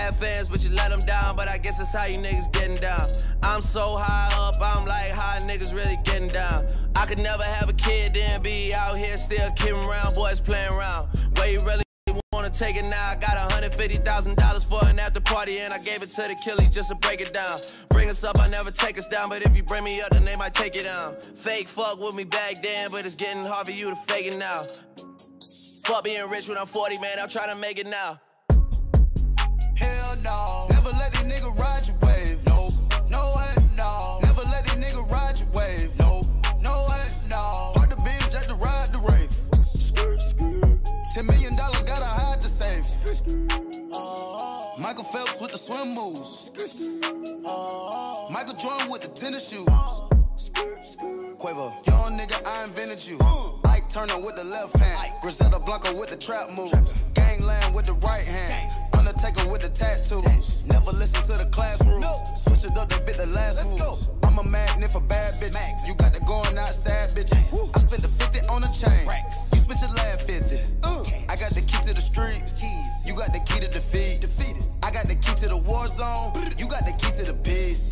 had fans, but you let them down. But I guess that's how you niggas getting down. I'm so high up, I'm like, how niggas really getting down? I could never have a kid, then be out here still kidding around, boys playing around. Where you really wanna take it now? I got $150,000 for an after party, and I gave it to the killies just to break it down. Bring us up, I never take us down, but if you bring me up, then they might take it down. Fake fuck with me back then, but it's getting hard for you to fake it now. Fuck being rich when I'm 40, man, I'm trying to make it now. Hell no, never let these niggas ride your wave. No, no way, no. Never let these niggas ride your wave. No, no way, no. Park the beam just to ride the rave. $10 million gotta hide the safe. Michael Phelps with the swim moves. Michael Jordan with the tennis shoes. Quavo, young nigga, I invented you. Ike Turner with the left hand. Griselda Blanco with the trap moves. Gangland with the right hand. Undertaker with the tattoos. Never listen to the classroom. Switch it up, they bit the last move. I'm a magnet for bad bitches. You got the going outside bitches. I spent the 50 on a chain. You spent your last 50. I got the key to the streets. You got the key to defeat. I got the key to the war zone. You got the key to the peace.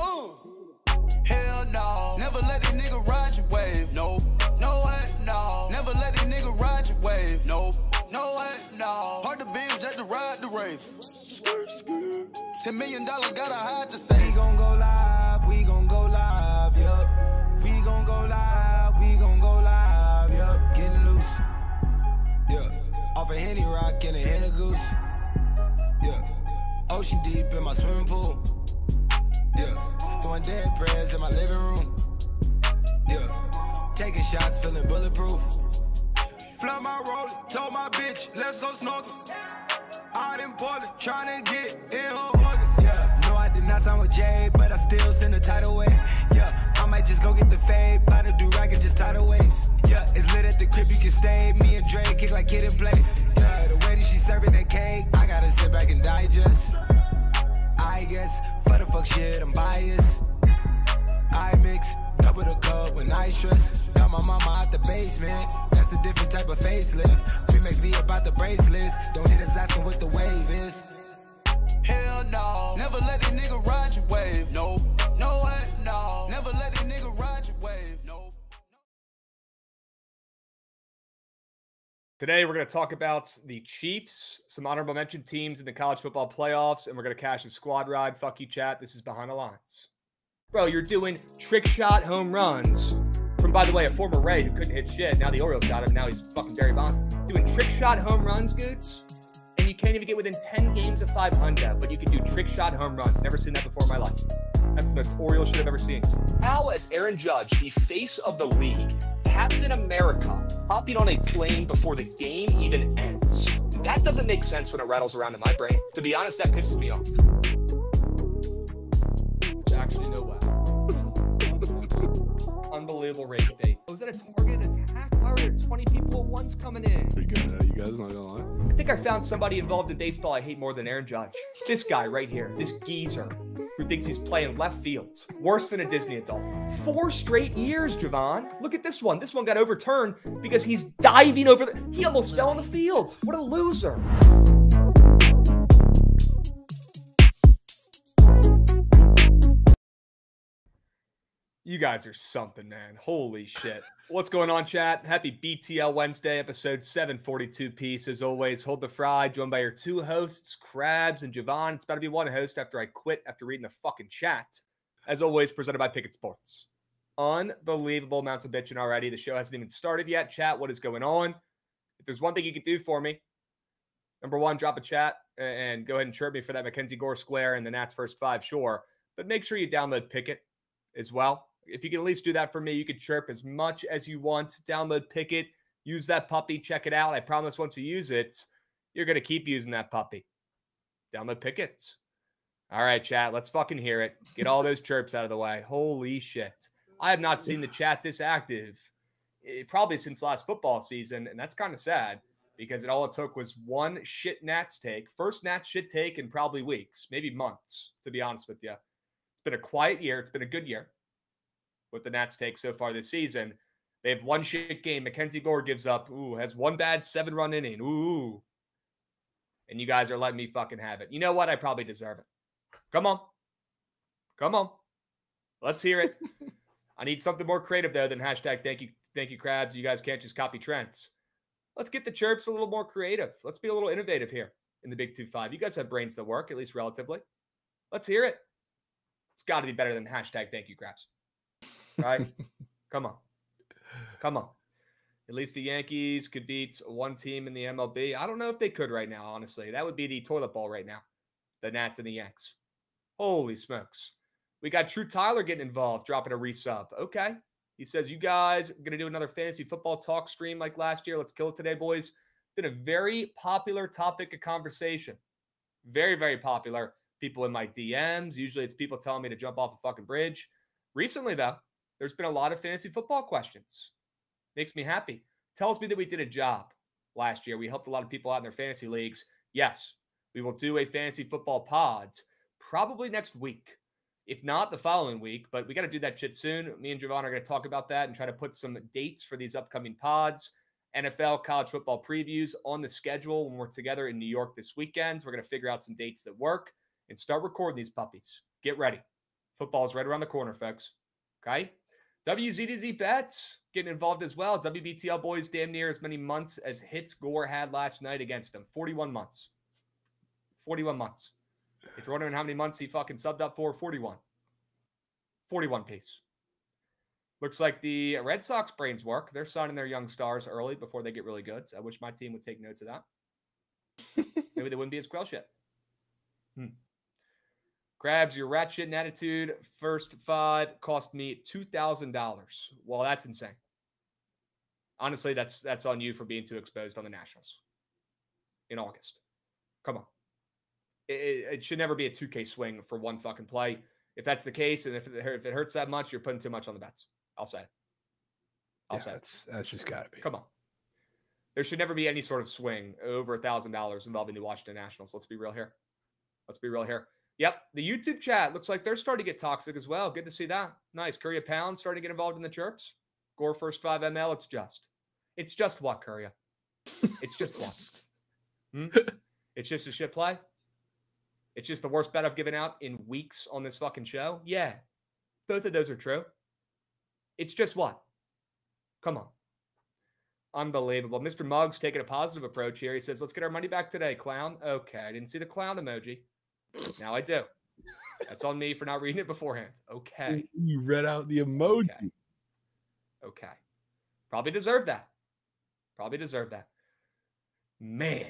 Hell no. Never let these niggas ride your wave. No, no way, no. Never let these niggas ride your wave. No, no way, no. Park the beam just to ride the rave. $10 million gotta hide the safe. We gon' go live, we gon' go live, yup. We gon' go live, we gon' go live, yup. Getting loose, yeah. Off a Henny Rock and a Henny Goose, yeah. Ocean deep in my swimming pool, yeah. Doing dead prayers in my living room, yeah. Taking shots, feeling bulletproof. Flood my roller, told my bitch, let's go snorkel. Out in Portland, trying to get in her organs, yeah. No, I did not sign with Jay, but I still send a tidal wave, yeah. I might just go get the fade, buy the do-rag and just tidal waves, yeah. It's lit at the crib, you can stay. Me and Dre kick like kid and play, yeah. The way that she serving that cake, I gotta sit back and digest. I guess, for the fuck shit, I'm biased. I mix, double the cup when I stress. Got my mama out the basement, that's a different type of facelift. Remix be about the bracelets, don't hit us asking what the wave is. Hell no, never let these niggas ride your wave. No, no way, no. Never let these niggas ride your wave. No. Today, we're going to talk about the Chiefs, some honorable mention teams in the college football playoffs, and we're going to cash a squad ride. Fuck you, chat. This is Behind the Lines. Bro, you're doing trick shot home runs from, by the way, a former Ray who couldn't hit shit. Now the Orioles got him. Now he's fucking Barry Bonds. Doing trick shot home runs, Goots, and you can't even get within 10 games of 500, but you can do trick shot home runs. Never seen that before in my life. That's the most Orioles shit I've ever seen. How is Aaron Judge, the face of the league, Captain America, hopping on a plane before the game even ends? That doesn't make sense when it rattles around in my brain. To be honest, that pisses me off. Actually, no way. Unbelievable rage bait. Was that a target attack? Why were there 20 people at once coming in? Pretty good, you guys, not gonna lie. I think I found somebody involved in baseball I hate more than Aaron Judge. This guy right here, this geezer, who thinks he's playing left field. Worse than a Disney adult. 4 straight years, Jovan. Look at this one. This one got overturned because he's diving over the... He almost fell on the field. What a loser. You guys are something, man. Holy shit. What's going on, chat? Happy BTL Wednesday, episode 742 piece. As always, hold the fry, joined by your 2 hosts, Krabs and Jovan. It's about to be 1 host after I quit after reading the fucking chat. As always, presented by Bookit Sports. Unbelievable amounts of bitching already. The show hasn't even started yet. Chat, what is going on? If there's one thing you can do for me, number 1, drop a chat and go ahead and chirp me for that Mackenzie Gore square and the Nats first 5, sure. But make sure you download Pickett as well. If you can at least do that for me, you can chirp as much as you want. Download Pickett. Use that puppy. Check it out. I promise once you use it, you're going to keep using that puppy. Download Pickett. All right, chat. Let's fucking hear it. Get all those chirps out of the way. Holy shit. I have not seen the chat this active probably since last football season, and that's kind of sad because all it took was 1 shit Nats take. First Nats shit take in probably weeks, maybe months, to be honest with you. It's been a quiet year. It's been a good year with the Nats take so far this season. They have 1 shit game. Mackenzie Gore gives up. Has 1 bad 7-run inning. and you guys are letting me fucking have it. You know what? I probably deserve it. Come on. Come on. Let's hear it. I need something more creative, though, than hashtag thank you, Krabs. You guys can't just copy Trent. Let's get the chirps a little more creative. Let's be a little innovative here in the Big 2-5. You guys have brains that work, at least relatively. Let's hear it. It's got to be better than hashtag thank you, Krabs. Right? Come on. Come on. At least the Yankees could beat one team in the MLB. I don't know if they could right now, honestly. That would be the toilet bowl right now. The Nats and the Yanks. Holy smokes. We got True Tyler getting involved, dropping a resub. Okay. He says, you guys are going to do another fantasy football talk stream like last year. Let's kill it today, boys. Been a very popular topic of conversation. Very, very popular. People in my DMs. Usually it's people telling me to jump off a fucking bridge. Recently, though, there's been a lot of fantasy football questions. Makes me happy. Tells me that we did a job last year. We helped a lot of people out in their fantasy leagues. Yes, we will do a fantasy football pods probably next week. If not the following week, but we got to do that shit soon. Me and Jovan are going to talk about that and try to put some dates for these upcoming pods. NFL, college football previews on the schedule when we're together in New York this weekend. We're going to figure out some dates that work and start recording these puppies. Get ready. Football's right around the corner, folks. Okay? WZDZ Bets getting involved as well. WBTL boys damn near as many months as Hits Gore had last night against them. 41 months. 41 months. If you're wondering how many months he fucking subbed up for, 41. 41 piece. Looks like the Red Sox brains work. They're signing their young stars early before they get really good. So I wish my team would take notes of that. Maybe they wouldn't be as quail shit. Krabs, your rat shit and attitude first 5 cost me $2,000. Well, that's insane. Honestly, that's on you for being too exposed on the Nationals in August. Come on. It should never be a 2K swing for one fucking play. If that's the case, and if it hurts that much, you're putting too much on the bets. I'll say it. I'll say it. That's just got to be. Come on. There should never be any sort of swing over $1,000 involving the Washington Nationals. Let's be real here. Let's be real here. Yep, the YouTube chat looks like they're starting to get toxic as well. Good to see that. Nice. Courier Pound starting to get involved in the chirps. Gore first 5 ML. It's just what, Courier? It's just what? It's just a shit play? It's just the worst bet I've given out in weeks on this fucking show? Yeah. Both of those are true. It's just what? Come on. Unbelievable. Mr. Muggs taking a positive approach here. He says, let's get our money back today, clown. Okay, I didn't see the clown emoji. Now I do. That's on me for not reading it beforehand. Okay. You read out the emoji. Okay. Probably deserve that. Probably deserve that. Man.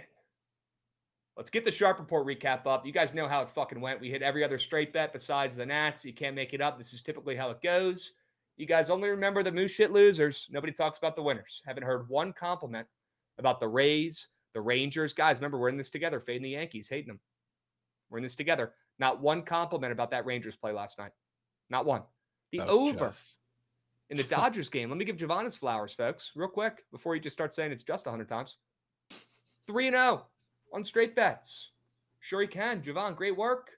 Let's get the Sharp Report recap up. You guys know how it fucking went. We hit every other straight bet besides the Nats. You can't make it up. This is typically how it goes. You guys only remember the moose shit losers. Nobody talks about the winners. Haven't heard one compliment about the Rays, the Rangers. Guys, remember, we're in this together. Fading the Yankees, hating them. We're in this together. Not one compliment about that Rangers play last night. Not one. The over in the Dodgers game. Let me give Jovan his flowers, folks, real quick, before you just start saying it's just 100 times. 3-0 on straight bets. Sure he can. Jovan, great work.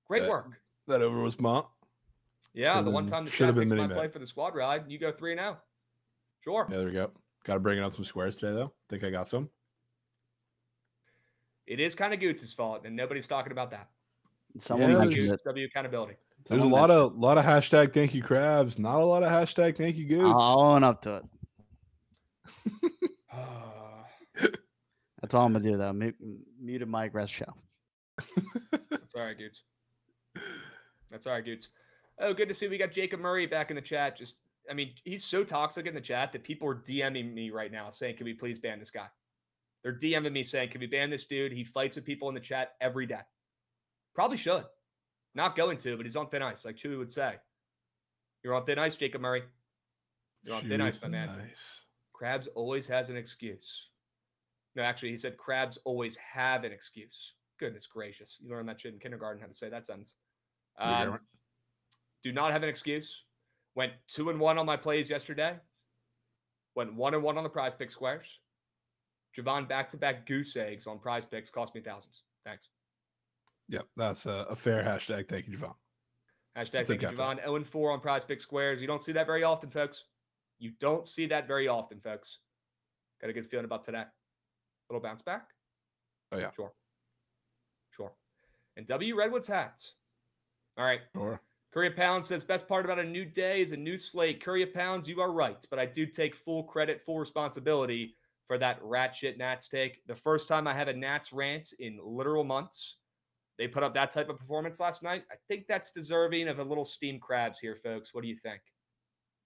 Great work. That over was Mont. Yeah, the one time the chat picks my play for the squad ride, you go 3-0. Sure. Yeah, there we go. Got to bring it up some squares today, though. Think I got some. It is kind of Goots' fault, and nobody's talking about that. Someone mentioned it. W accountability. There's a lot of hashtag thank you Krabs, not a lot of hashtag thank you Goots. I'll own up to it. That's all I'm gonna do, though. Muted mic, rest show. That's all right, Goots. That's all right, Goots. Oh, good to see we got Jacob Murray back in the chat. He's so toxic in the chat that people are DMing me right now saying, can we please ban this guy? They're DMing me saying, can we ban this dude? He fights with people in the chat every day. Probably should. Not going to, but he's on thin ice, like Chewy would say. You're on thin ice, Jacob Murray. You're on thin ice, my man. Nice. Krabs always has an excuse. No, actually, he said Krabs always have an excuse. Goodness gracious. You learned that shit in kindergarten, how to say that sentence. Do not have an excuse. Went 2-1 on my plays yesterday. Went 1-1 on the prize pick squares. Jovan back-to-back goose eggs on prize picks cost me thousands. Thanks. Yep, that's a fair hashtag. Thank you, Jovan. Hashtag thank you, Jovan. 0-4 on prize pick squares. You don't see that very often, folks. You don't see that very often, folks. Got a good feeling about today. Little bounce back. Oh, yeah. Sure. And W Redwoods hats. All right. Sure. Curry Pound says, best part about a new day is a new slate. Curry Pound, you are right, but I do take full credit, full responsibility for that rat shit Nats take. The first time I have a Nats rant in literal months. They put up that type of performance last night. I think that's deserving of a little steamed Krabs here, folks. What do you think?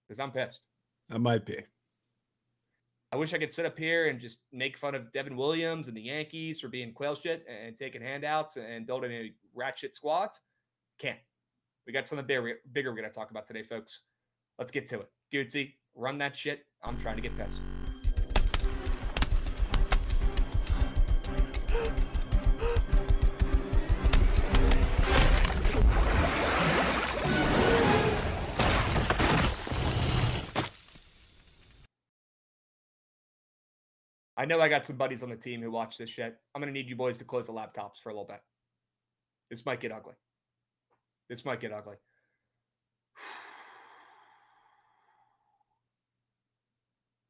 Because I'm pissed. That might be. I wish I could sit up here and just make fun of Devin Williams and the Yankees for being quail shit and taking handouts and building a rat shit squads. Can't. We got something bigger we're going to talk about today, folks. Let's get to it. Goodsy, run that shit. I'm trying to get pissed. I know I got some buddies on the team who watch this shit. I'm going to need you boys to close the laptops for a little bit. This might get ugly.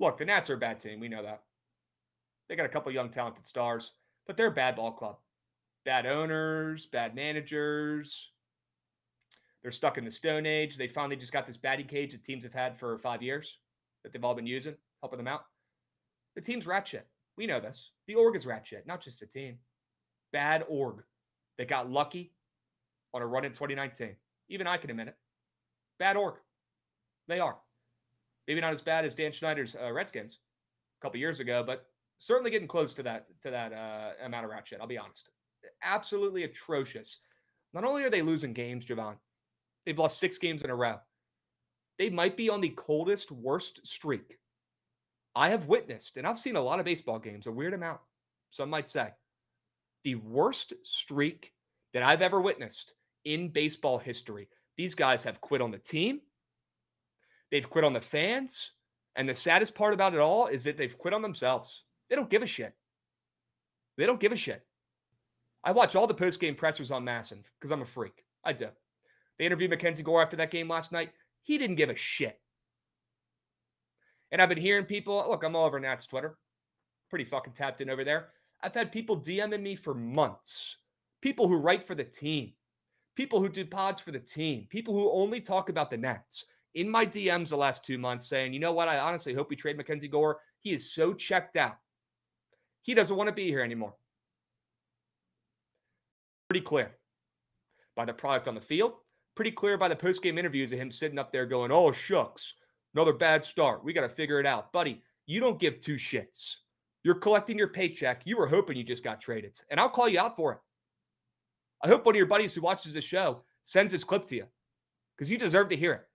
Look, the Nats are a bad team. We know that. They got a couple young, talented stars, but they're a bad ball club. Bad owners, bad managers. They're stuck in the Stone Age. They finally just got this batting cage that teams have had for 5 years that they've all been using, helping them out. The team's rat shit. We know this. The org is rat shit, not just the team. Bad org. They got lucky on a run in 2019. Even I can admit it. Bad org. They are. Maybe not as bad as Dan Schneider's Redskins a couple years ago, but certainly getting close to that amount of rat shit. I'll be honest. Absolutely atrocious. Not only are they losing games, Jovan, they've lost 6 games in a row. They might be on the coldest, worst streak I have witnessed, and I've seen a lot of baseball games, a weird amount, some might say. The worst streak that I've ever witnessed in baseball history. These guys have quit on the team. They've quit on the fans. And the saddest part about it all is that they've quit on themselves. They don't give a shit. They don't give a shit. I watch all the post-game pressers on Masson because I'm a freak. I do. They interviewed Mackenzie Gore after that game last night. He didn't give a shit. And I've been hearing people, look, I'm all over Nats Twitter. Pretty fucking tapped in over there. I've had people DMing me for months. People who write for the team. People who do pods for the team. People who only talk about the Nats. In my DMs the last 2 months saying, you know what, I honestly hope we trade Mackenzie Gore. He is so checked out. He doesn't want to be here anymore. Pretty clear by the product on the field. Pretty clear by the post-game interviews of him sitting up there going, oh, shucks. Another bad start. We got to figure it out. Buddy, you don't give 2 shits. You're collecting your paycheck. You were hoping you just got traded. And I'll call you out for it. I hope one of your buddies who watches this show sends this clip to you because you deserve to hear it.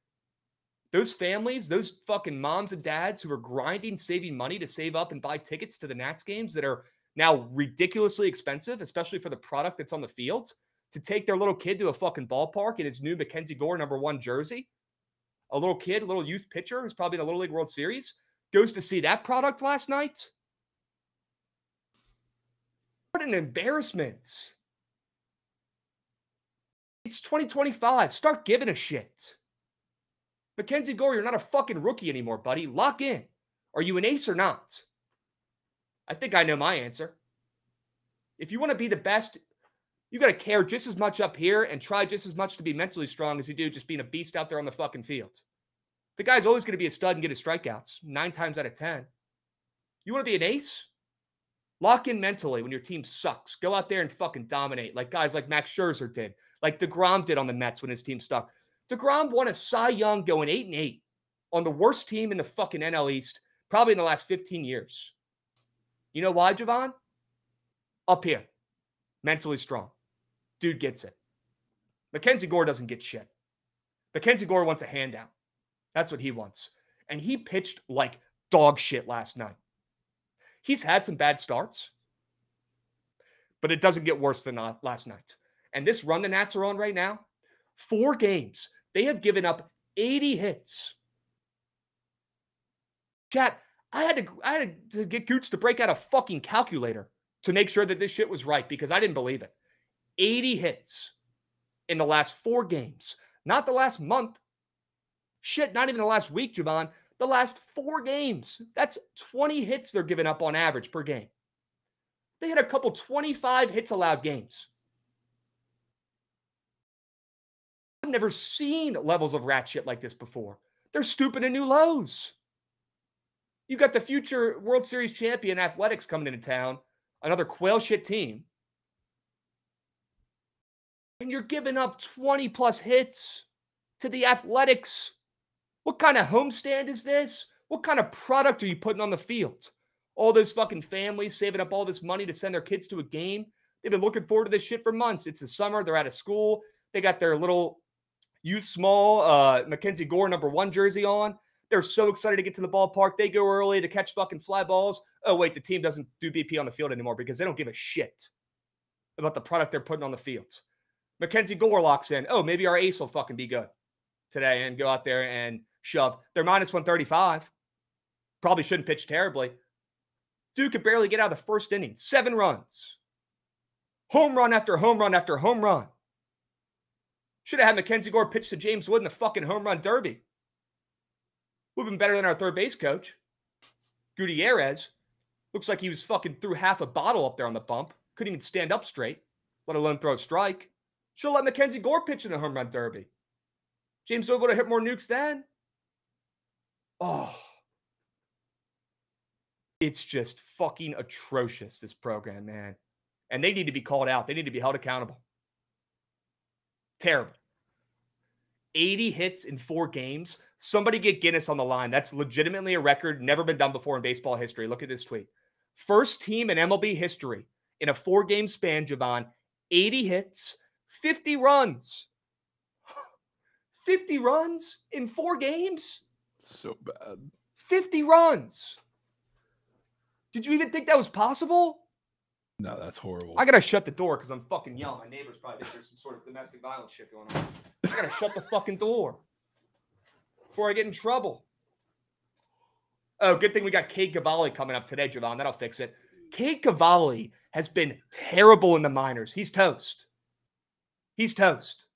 Those families, those fucking moms and dads who are grinding, saving money to save up and buy tickets to the Nats games that are now ridiculously expensive, especially for the product that's on the field, to take their little kid to a fucking ballpark in his new Mackenzie Gore #1 jersey. A little kid, a little youth pitcher who's probably in the Little League World Series, goes to see that product last night. What an embarrassment. It's 2025. Start giving a shit. Mackenzie Gore, you're not a fucking rookie anymore, buddy. Lock in. Are you an ace or not? I think I know my answer. If you want to be the best, you got to care just as much up here and try just as much to be mentally strong as you do just being a beast out there on the fucking field. The guy's always going to be a stud and get his strikeouts 9 times out of 10. You want to be an ace? Lock in mentally when your team sucks. Go out there and fucking dominate like guys like Max Scherzer did, like DeGrom did on the Mets when his team stuck. DeGrom won a Cy Young going 8-8 on the worst team in the fucking NL East probably in the last 15 years. You know why, Jovan? Up here. Mentally strong. Dude gets it. Mackenzie Gore doesn't get shit. Mackenzie Gore wants a handout. That's what he wants. And he pitched like dog shit last night. He's had some bad starts, but it doesn't get worse than last night. And this run the Nats are on right now, 4 games, they have given up 80 hits. Chat, I had to get Gooch to break out a fucking calculator to make sure that this shit was right because I didn't believe it. 80 hits in the last 4 games. Not the last month. Shit, not even the last week, Jovan. The last 4 games. That's 20 hits they're giving up on average per game. They had a couple 25 hits allowed games. I've never seen levels of rat shit like this before. They're stooping to new lows. You got the future World Series champion Athletics coming into town, another quail shit team. And you're giving up 20 plus hits to the Athletics. What kind of homestand is this? What kind of product are you putting on the field? All those fucking families saving up all this money to send their kids to a game. They've been looking forward to this shit for months. It's the summer. They're out of school. They got their little youth small Mackenzie Gore #1 jersey on. They're so excited to get to the ballpark. They go early to catch fucking fly balls. Oh, wait, the team doesn't do BP on the field anymore because they don't give a shit about the product they're putting on the field. Mackenzie Gore locks in. Oh, maybe our ace will fucking be good today and go out there and shove. They're minus 135. Probably shouldn't pitch terribly. Dude could barely get out of the first inning. 7 runs. Home run after home run after home run. Should have had Mackenzie Gore pitch to James Wood in the fucking home run derby. Would have been better than our third base coach. Gutierrez. Looks like he was fucking threw half a bottle up there on the bump. Couldn't even stand up straight, let alone throw a strike. Should have let Mackenzie Gore pitch in the home run derby. James Wood would have hit more nukes then. Oh. It's just fucking atrocious, this program, man. And they need to be called out. They need to be held accountable. Terrible. 80 hits in 4 games. Somebody get Guinness on the line. That's legitimately a record never been done before in baseball history. Look at this tweet. First team in MLB history in a 4-game span, Jovan, 80 hits, 50 runs. 50 runs in 4 games? So bad. 50 runs. Did you even think that was possible? No, that's horrible. I gotta shut the door because I'm fucking yelling. My neighbors probably think there's some sort of domestic violence shit going on. I gotta shut the fucking door before I get in trouble. Oh, good thing we got Cade Cavalli coming up today, Jovan. That'll fix it. Cade Cavalli has been terrible in the minors. He's toast. He's toast.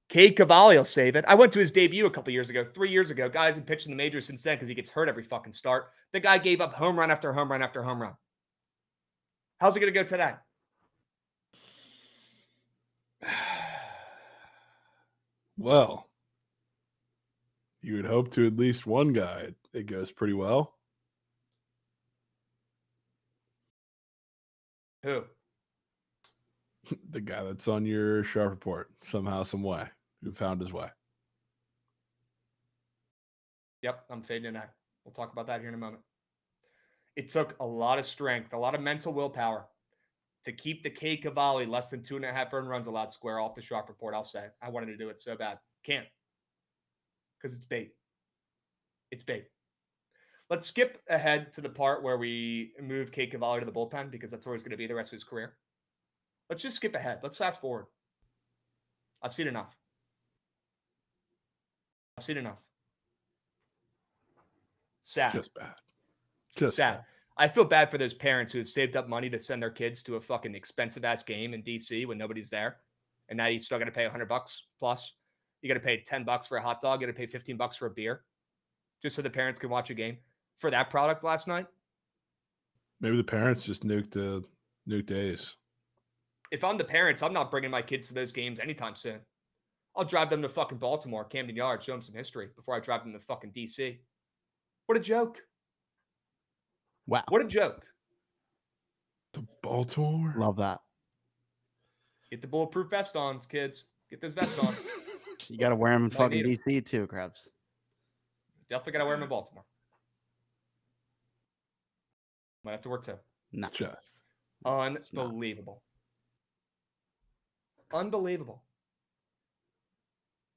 Cade Cavalli will save it. I went to his debut a couple years ago, 3 years ago. Guy hasn't pitched in the majors since then because he gets hurt every fucking start. The guy gave up home run after home run after home run. How's it going to go today? Well, you would hope to at least one guy. It goes pretty well. Who? The guy that's on your sharp report, somehow, some way, who found his way. Yep, I'm fading in. We'll talk about that here in a moment. It took a lot of strength, a lot of mental willpower to keep the Cade Cavalli less than 2.5 earned runs allowed square off the sharp report, I'll say. I wanted to do it so bad. Can't. Because it's bait. It's bait. Let's skip ahead to the part where we move Cade Cavalli to the bullpen because that's where he's going to be the rest of his career. Let's just skip ahead. Let's fast forward. I've seen enough. I've seen enough. Sad. Just bad. Just sad. bad. I feel bad for those parents who have saved up money to send their kids to a fucking expensive-ass game in D.C. when nobody's there. And now you still got to pay $100 plus. You got to pay $10 for a hot dog. You got to pay $15 for a beer just so the parents can watch a game. For that product last night? Maybe the parents just nuked A's. If I'm the parents, I'm not bringing my kids to those games anytime soon. I'll drive them to fucking Baltimore, Camden Yards, show them some history before I drive them to fucking D.C. What a joke. Wow. What a joke. To Baltimore? Love that. Get the bulletproof vest on, kids. Get this vest on. You got to wear them in Might fucking need 'em. DC too, Krabs. Definitely got to wear them in Baltimore. Might have to work too. No. Just. Unbelievable. Unbelievable.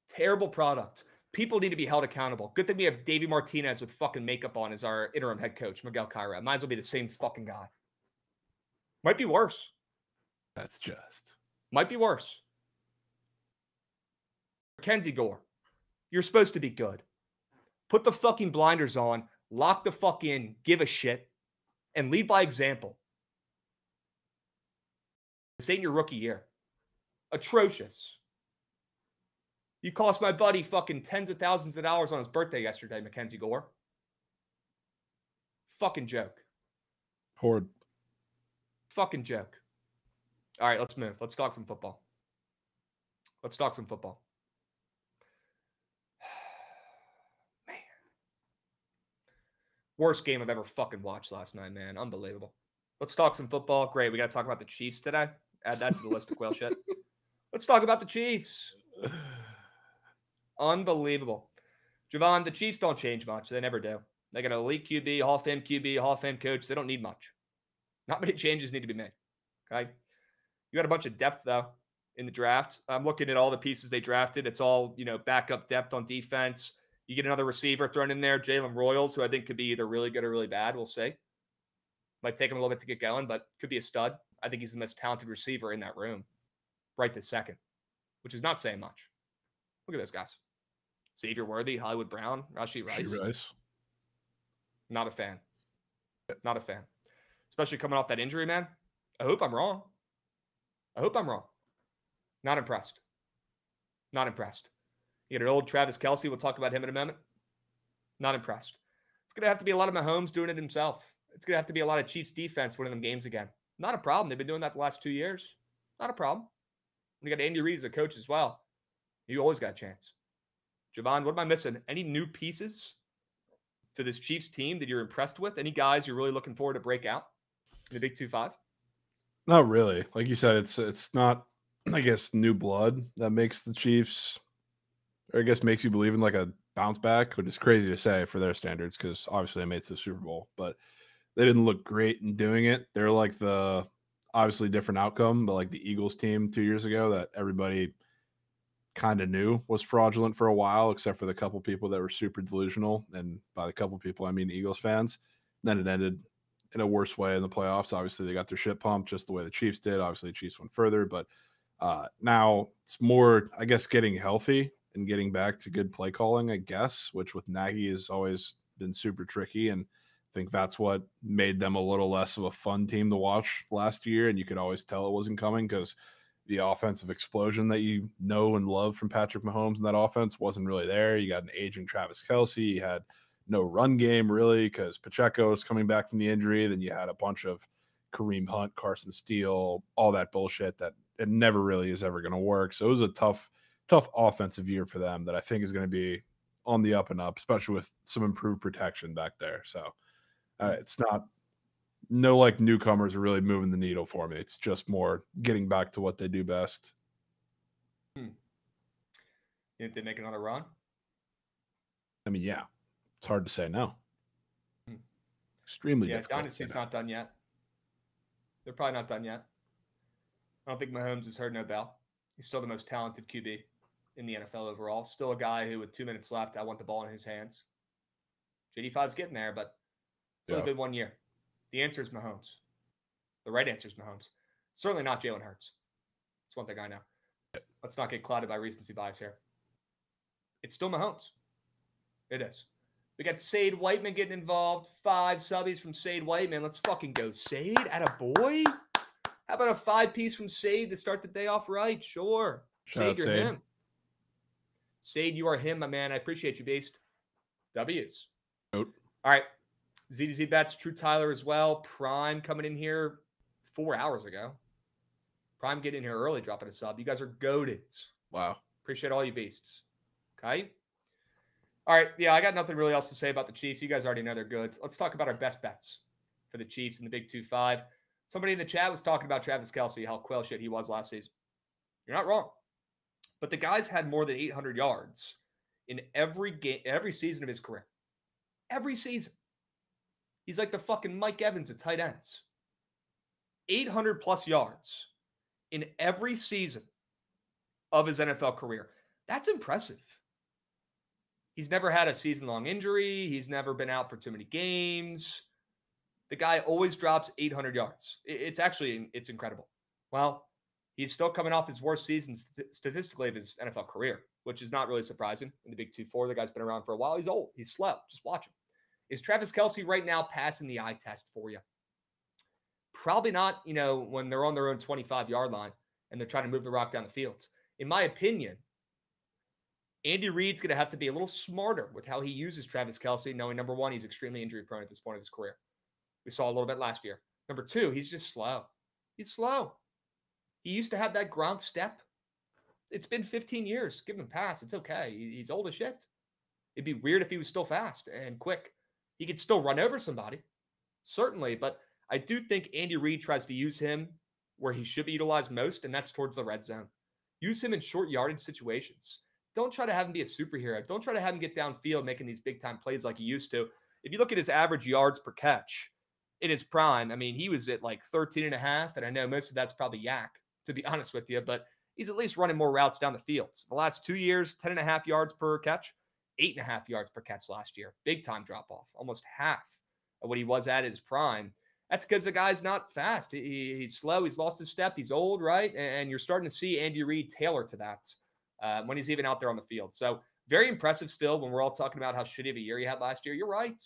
Terrible product. People need to be held accountable. Good thing we have Davey Martinez with fucking makeup on as our interim head coach, Miguel Cairo. Might as well be the same fucking guy. Might be worse. That's just. Might be worse. Mackenzie Gore, you're supposed to be good. Put the fucking blinders on, lock the fuck in, give a shit, and lead by example. This ain't your rookie year. Atrocious. You cost my buddy fucking tens of thousands of dollars on his birthday yesterday, Mackenzie Gore. Fucking joke. Horde. Fucking joke. All right, let's move. Let's talk some football. Man. Worst game I've ever fucking watched last night, man. Unbelievable. Let's talk some football. Great. We got to talk about the Chiefs today. Add that to the list of quail shit. Let's talk about the Chiefs. Unbelievable. Jovan, the Chiefs don't change much. They never do. They got an elite QB, Hall of Fame QB, Hall of Fame coach. They don't need much. Not many changes need to be made. Okay. You got a bunch of depth, though, in the draft. I'm looking at all the pieces they drafted. It's all, backup depth on defense. You get another receiver thrown in there, Jalen Royals, who I think could be either really good or really bad. We'll see. Might take him a little bit to get going, but could be a stud. I think he's the most talented receiver in that room right this second, which is not saying much. Look at those guys. Xavier Worthy, Hollywood Brown, Rashee Rice. Not a fan. Not a fan. Especially coming off that injury, man. I hope I'm wrong. Not impressed. You get an old Travis Kelce. We'll talk about him in a moment. Not impressed. It's going to have to be a lot of Mahomes doing it himself. It's going to have to be a lot of Chiefs defense winning them games again. Not a problem. They've been doing that the last 2 years. Not a problem. And you got Andy Reid as a coach as well. You always got a chance. Jovan, what am I missing? Any new pieces to this Chiefs team that you're impressed with? Any guys you're really looking forward to break out in the Big 2-5? Not really. Like you said, it's not, I guess, new blood that makes the Chiefs, or I guess makes you believe in like a bounce back, which is crazy to say for their standards because obviously they made it to the Super Bowl, but they didn't look great in doing it. They're like the obviously different outcome, but like the Eagles team 2 years ago that everybody kind of knew was fraudulent for a while, except for the couple people that were super delusional. And by the couple people, I mean Eagles fans. Then it ended in a worse way in the playoffs. Obviously, they got their shit pumped just the way the Chiefs did. Obviously, the Chiefs went further, but now it's more, I guess, getting healthy and getting back to good play calling, I guess, which with Nagy has always been super tricky. And I think that's what made them a little less of a fun team to watch last year. And you could always tell it wasn't coming because the offensive explosion that you know and love from Patrick Mahomes in that offense wasn't really there. You got an aging Travis Kelce. You had no run game really because Pacheco is coming back from the injury. Then you had a bunch of Kareem Hunt, Carson Steele, all that bullshit that it never really is ever going to work. So it was a tough offensive year for them that I think is going to be on the up and up, especially with some improved protection back there. So it's not no like newcomers are really moving the needle for me. It's just more getting back to what they do best. You think they make another run? I mean, yeah, it's hard to say no. Extremely difficult. Dynasty's not done yet. They're probably not done yet. I don't think Mahomes has heard no bell. He's still the most talented QB in the NFL overall. Still a guy who, with 2 minutes left, I want the ball in his hands. JD5's getting there, but it's only been 1 year. The answer is Mahomes. The right answer is Mahomes. Certainly not Jalen Hurts. That's one thing I know. Let's not get clouded by recency bias here. It's still Mahomes. It is. We got Sade Whiteman getting involved. 5 subbies from Sade Whiteman. Let's fucking go. Sade, attaboy. How about a 5-piece from Sade to start the day off right? Sure. Sade, you're him. Sade, you are him, my man. I appreciate you, Beast. W's. Nope. All right. Z2Z Bets, True Tyler as well. Prime coming in here 4 hours ago. Prime getting in here early, dropping a sub. You guys are goated. Wow. Appreciate all you beasts. Okay? All right. Yeah, I got nothing really else to say about the Chiefs. You guys already know they're good. Let's talk about our best bets for the Chiefs in the Big 2-5. Somebody in the chat was talking about Travis Kelce, how quail shit he was last season. You're not wrong. But the guy's had more than 800 yards in every game, every season of his career. Every season. He's like the fucking Mike Evans at tight ends. 800 plus yards in every season of his NFL career. That's impressive. He's never had a season-long injury. He's never been out for too many games. The guy always drops 800 yards. It's incredible. Well, he's still coming off his worst season statistically of his NFL career, which is not really surprising in the Big 2-4. The guy's been around for a while. He's old. He's slow. Just watch him. Is Travis Kelce right now passing the eye test for you? Probably not, when they're on their own 25-yard line and they're trying to move the rock down the field. In my opinion, Andy Reid's going to have to be a little smarter with how he uses Travis Kelce, knowing, number one, he's extremely injury-prone at this point of his career. We saw a little bit last year. Number 2, he's just slow. He's slow. He used to have that ground step. It's been 15 years. Give him a pass. It's okay. He's old as shit. It'd be weird if he was still fast and quick. He could still run over somebody, certainly. But I do think Andy Reid tries to use him where he should be utilized most, and that's towards the red zone. Use him in short yardage situations. Don't try to have him be a superhero. Don't try to have him get downfield making these big-time plays like he used to. If you look at his average yards per catch in his prime, I mean, he was at like 13.5, and I know most of that's probably yak, to be honest with you, but he's at least running more routes down the field. The last 2 years, 10.5 yards per catch, 8.5 yards per catch last year. Big-time drop-off, almost half of what he was at his prime. That's because the guy's not fast. He's slow. He's lost his step. He's old, right? And you're starting to see Andy Reid tailor to that when he's even out there on the field. So very impressive still when we're all talking about how shitty of a year he had last year. You're right.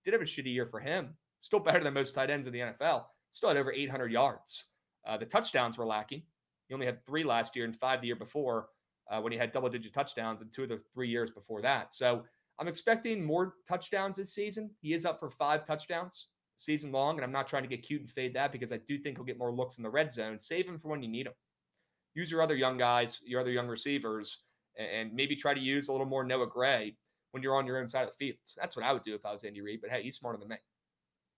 Did have a shitty year for him. Still better than most tight ends in the NFL. Still had over 800 yards. The touchdowns were lacking. He only had 3 last year and 5 the year before when he had double-digit touchdowns in 2 of the 3 years before that. So I'm expecting more touchdowns this season. He is up for 5 touchdowns season long, and I'm not trying to get cute and fade that because I do think he'll get more looks in the red zone. Save him for when you need him. Use your other young guys, your other young receivers, and maybe try to use a little more Noah Gray when you're on your own side of the field. So that's what I would do if I was Andy Reid, but hey, he's smarter than me.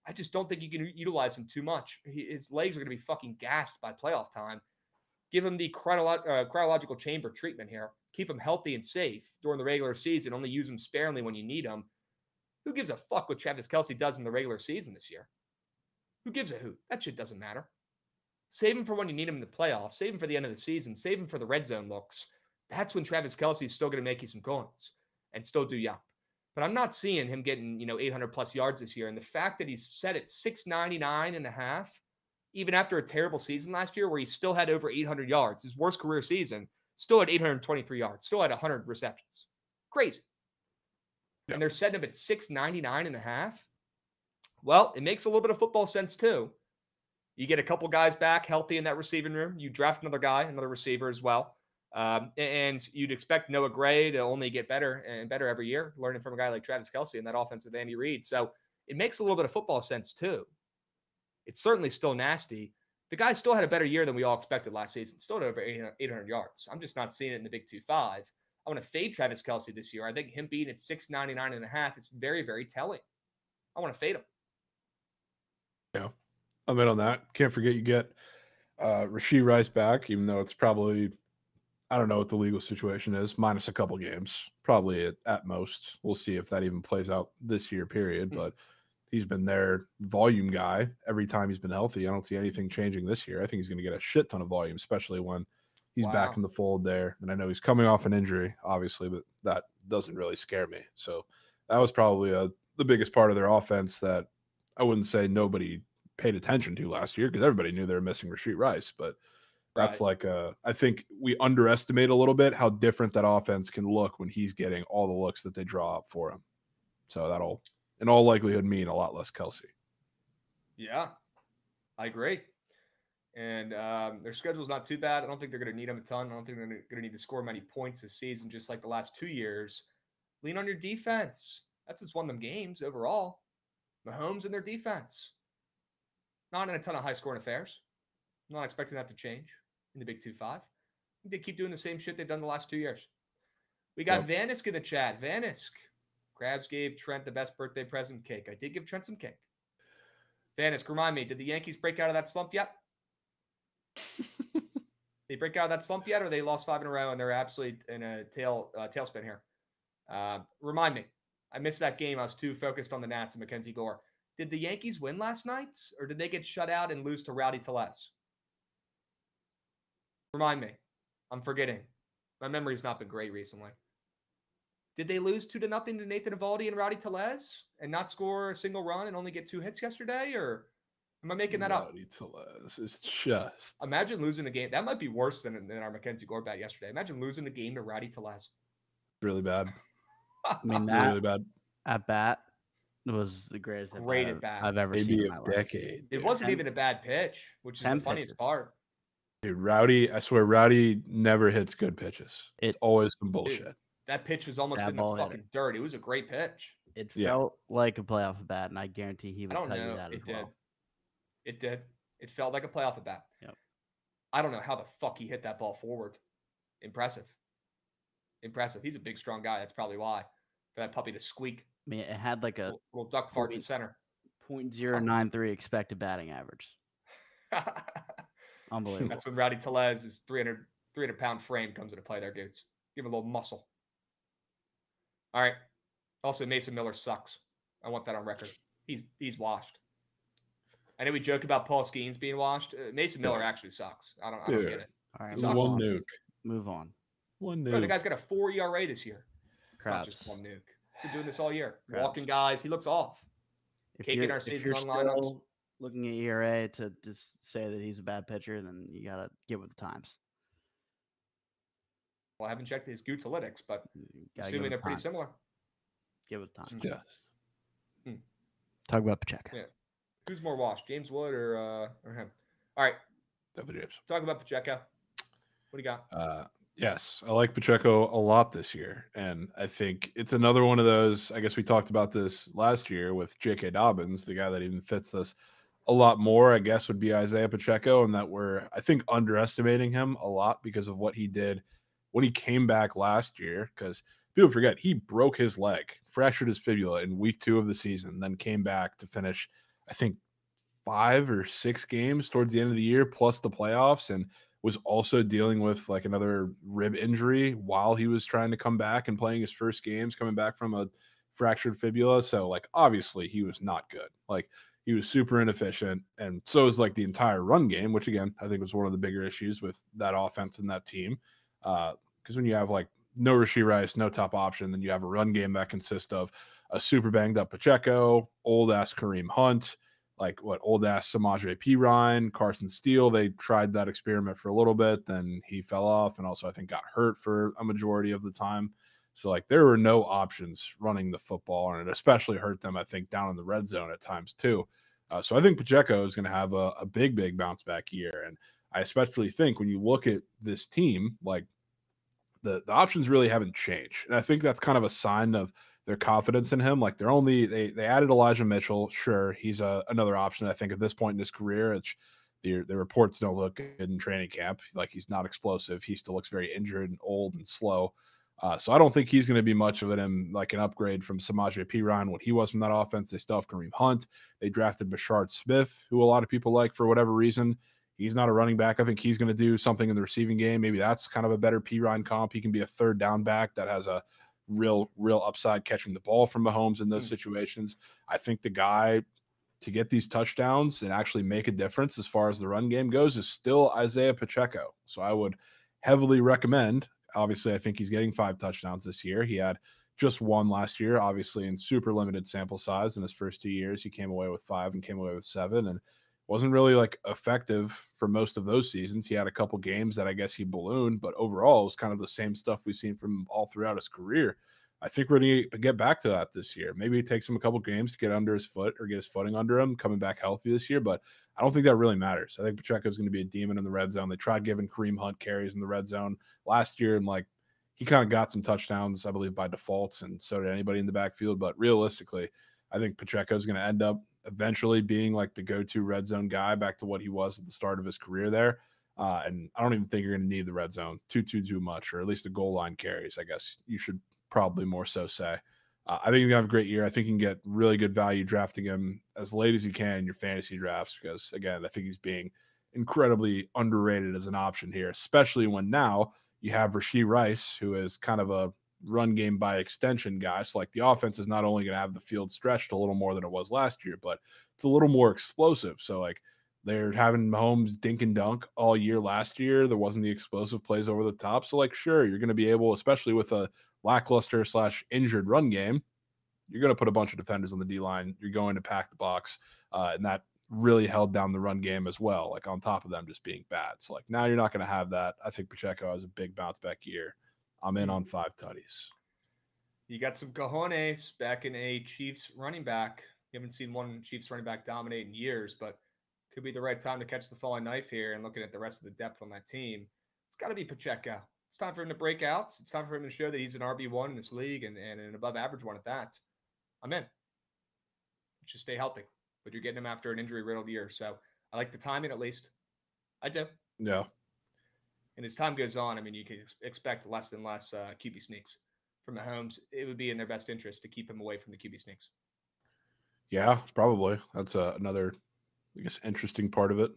I just don't think you can utilize him too much. His legs are going to be fucking gassed by playoff time. Give him the chronological chamber treatment here. Keep him healthy and safe during the regular season. Only use him sparingly when you need him. Who gives a fuck what Travis Kelce does in the regular season this year? Who gives a hoot? That shit doesn't matter. Save him for when you need him in the playoffs. Save him for the end of the season. Save him for the red zone looks. That's when Travis Kelce is still going to make you some coins and still do yap. But I'm not seeing him getting, 800 plus yards this year. And the fact that he's set at 699.5, even after a terrible season last year where he still had over 800 yards, his worst career season, still had 823 yards, still had 100 receptions. Crazy. Yeah. And they're setting him at 699.5. Well, it makes a little bit of football sense too. You get a couple guys back healthy in that receiving room. You draft another guy, another receiver as well. And you'd expect Noah Gray to only get better and better every year, learning from a guy like Travis Kelce in that offense with Andy Reid. So it makes a little bit of football sense too. It's certainly still nasty. The guy still had a better year than we all expected last season. Still had over 800 yards. I'm just not seeing it in the Big 2-5. I want to fade Travis Kelce this year. I think him being at 699.5 is very, very telling. I want to fade him. Yeah, I'm in on that. Can't forget you get Rashee Rice back, even though it's probably, I don't know what the legal situation is, minus a couple games, probably at most. We'll see if that even plays out this year, period. But he's been their volume guy every time he's been healthy. I don't see anything changing this year. I think he's going to get a shit ton of volume, especially when he's back in the fold there. And I know he's coming off an injury, obviously, but that doesn't really scare me. So that was probably the biggest part of their offense that I wouldn't say nobody paid attention to last year because everybody knew they were missing Rashee Rice. But that's I think we underestimate a little bit how different that offense can look when he's getting all the looks that they draw up for him. So that'll, in all likelihood, mean a lot less Kelce. Yeah, I agree. And their schedule's not too bad. I don't think they're going to need him a ton. I don't think they're going to need to score many points this season, just like the last 2 years. Lean on your defense. That's what's won them games overall. Mahomes and their defense. Not in a ton of high-scoring affairs. I'm not expecting that to change in the Big 2-5. I think they keep doing the same shit they've done the last 2 years. We got Vanisk in the chat. Vanisk. Krabs gave Trent the best birthday present cake. I did give Trent some cake. Vanisk, remind me, did the Yankees break out of that slump yet? They break out of that slump yet, or they lost 5 in a row and they're absolutely in a tailspin here? Remind me. I missed that game. I was too focused on the Nats and Mackenzie Gore. Did the Yankees win last night, or did they get shut out and lose to Rowdy Tellez? Remind me. I'm forgetting. My memory's not been great recently. Did they lose 2-0 to Nathan Eovaldi and Rowdy Tellez and not score a single run and only get 2 hits yesterday, or am I making that up? Rowdy Tellez is just... Imagine losing a game. That might be worse than our Mackenzie Gore bat yesterday. Imagine losing the game to Rowdy Tellez. Really bad. I mean, that really bad. At bat was the greatest at bat I've ever seen in my life. Decade. It wasn't even a bad pitch, which is the funniest part. Dude, Rowdy, I swear, Rowdy never hits good pitches. It's always some bullshit. That pitch was almost in the fucking dirt. It was a great pitch. It felt like a playoff at bat, and I guarantee he would tell you that as well. It did. It felt like a playoff at bat. Yep. I don't know how the fuck he hit that ball forward. Impressive. He's a big, strong guy. That's probably why. For that puppy to squeak. I mean, it had like a little duck fart to center. 0.093 expected batting average. Unbelievable. That's when Rowdy Tellez's 300-pound frame comes into play there, dudes. Give him a little muscle. All right. Also, Mason Miller sucks. I want that on record. He's washed. I know we joke about Paul Skeens being washed. Mason Miller actually sucks. I don't get it. All right, one nuke. Move on. One nuke. Bro, the guy's got a 4 ERA this year. It's Krabs. not just one nuke. He's been doing this all year. Krabs. Walking guys. He looks off. If you're season-long still lineups. looking at ERA to just say that he's a bad pitcher, then you got to get with the times. Well, I haven't checked his Goots-alytics, but assuming they're pretty similar. Get with the times. Yes. Talk about Pacheco. Yeah. Who's more washed, James Wood or him? All right. Definitely James. Talk about Pacheco. What do you got? Yes, I like Pacheco a lot this year. And I think it's another one of those. I guess we talked about this last year with J.K. Dobbins, the guy that even fits us a lot more, I guess, would be Isaiah Pacheco. And that we're, I think, underestimating him a lot because of what he did when he came back last year. Because people forget he broke his leg, fractured his fibula in week 2 of the season, then came back to finish, I think, 5 or 6 games towards the end of the year, plus the playoffs, and was also dealing with like another rib injury while he was trying to come back and playing his first games, coming back from a fractured fibula. So like, obviously he was not good. Like he was super inefficient. And so is like the entire run game, which again, I think was one of the bigger issues with that offense and that team. Because when you have like no Rashee Rice, no top option, then you have a run game that consists of a super banged up Pacheco, old ass Kareem Hunt, like what old ass Samaje Perine, Carson Steele. They tried that experiment for a little bit, then he fell off, and also I think got hurt for a majority of the time. So like there were no options running the football, and it especially hurt them, I think, down in the red zone at times too. So I think Pacheco is going to have a big bounce back year, and I especially think when you look at this team, like the options really haven't changed, and I think that's kind of a sign of their confidence in him. Like they added Elijah Mitchell. Sure, he's another option. I think at this point in his career, it's the reports don't look good in training camp. Like he's not explosive. He still looks very injured and old and slow. So I don't think he's going to be much of an upgrade from Samaje Perine, what he was from that offense. They still have Kareem Hunt. They drafted Bashard Smith, who a lot of people like for whatever reason. He's not a running back. I think he's going to do something in the receiving game. Maybe that's kind of a better Perine comp. He can be a third down back that has a real upside catching the ball from Mahomes in those situations. I think the guy to get these touchdowns and actually make a difference as far as the run game goes is still Isaiah Pacheco. So I would heavily recommend. Obviously, I think he's getting 5 touchdowns this year. He had just 1 last year, obviously in super limited sample size. In his first 2 years, he came away with 5 and came away with 7, and wasn't really like effective for most of those seasons. He had a couple games that I guess he ballooned, but overall it was kind of the same stuff we've seen from him all throughout his career. I think we're going to get back to that this year. Maybe it takes him a couple games to get under his foot or get his footing under him, coming back healthy this year, but I don't think that really matters. I think Pacheco is going to be a demon in the red zone. They tried giving Kareem Hunt carries in the red zone last year, and like he kind of got some touchdowns, I believe, by defaults, and so did anybody in the backfield. But realistically, I think Pacheco is going to end up eventually being like the go-to red zone guy, back to what he was at the start of his career there. And I don't even think you're going to need the red zone too much, or at least the goal line carries, I guess you should probably more so say. I think he's going to have a great year. I think you can get really good value drafting him as late as you can in your fantasy drafts, because again, I think he's being incredibly underrated as an option here, especially when now you have Rashee Rice, who is kind of a run game by extension guy. So like the offense is not only going to have the field stretched a little more than it was last year, but it's a little more explosive. So like they're having Mahomes dink and dunk all year last year. There wasn't the explosive plays over the top. So like, sure, you're going to be able, especially with a lackluster / injured run game, you're going to put a bunch of defenders on the D-line. You're going to pack the box. And that really held down the run game as well, like on top of them just being bad. So like now you're not going to have that. I think Pacheco has a big bounce back year. I'm in on 5 tutties. You got some cojones back in a Chiefs running back. You haven't seen one Chiefs running back dominate in years, but could be the right time to catch the falling knife here. And looking at the rest of the depth on that team, it's got to be Pacheco. It's time for him to break out. It's time for him to show that he's an RB1 in this league and an above average one at that. I'm in. Just stay healthy. But you're getting him after an injury-riddled year. So I like the timing at least. I do. Yeah. And as time goes on, I mean, you can expect less and less QB sneaks from Mahomes. It would be in their best interest to keep him away from the QB sneaks. Yeah, probably. That's another, I guess, interesting part of it.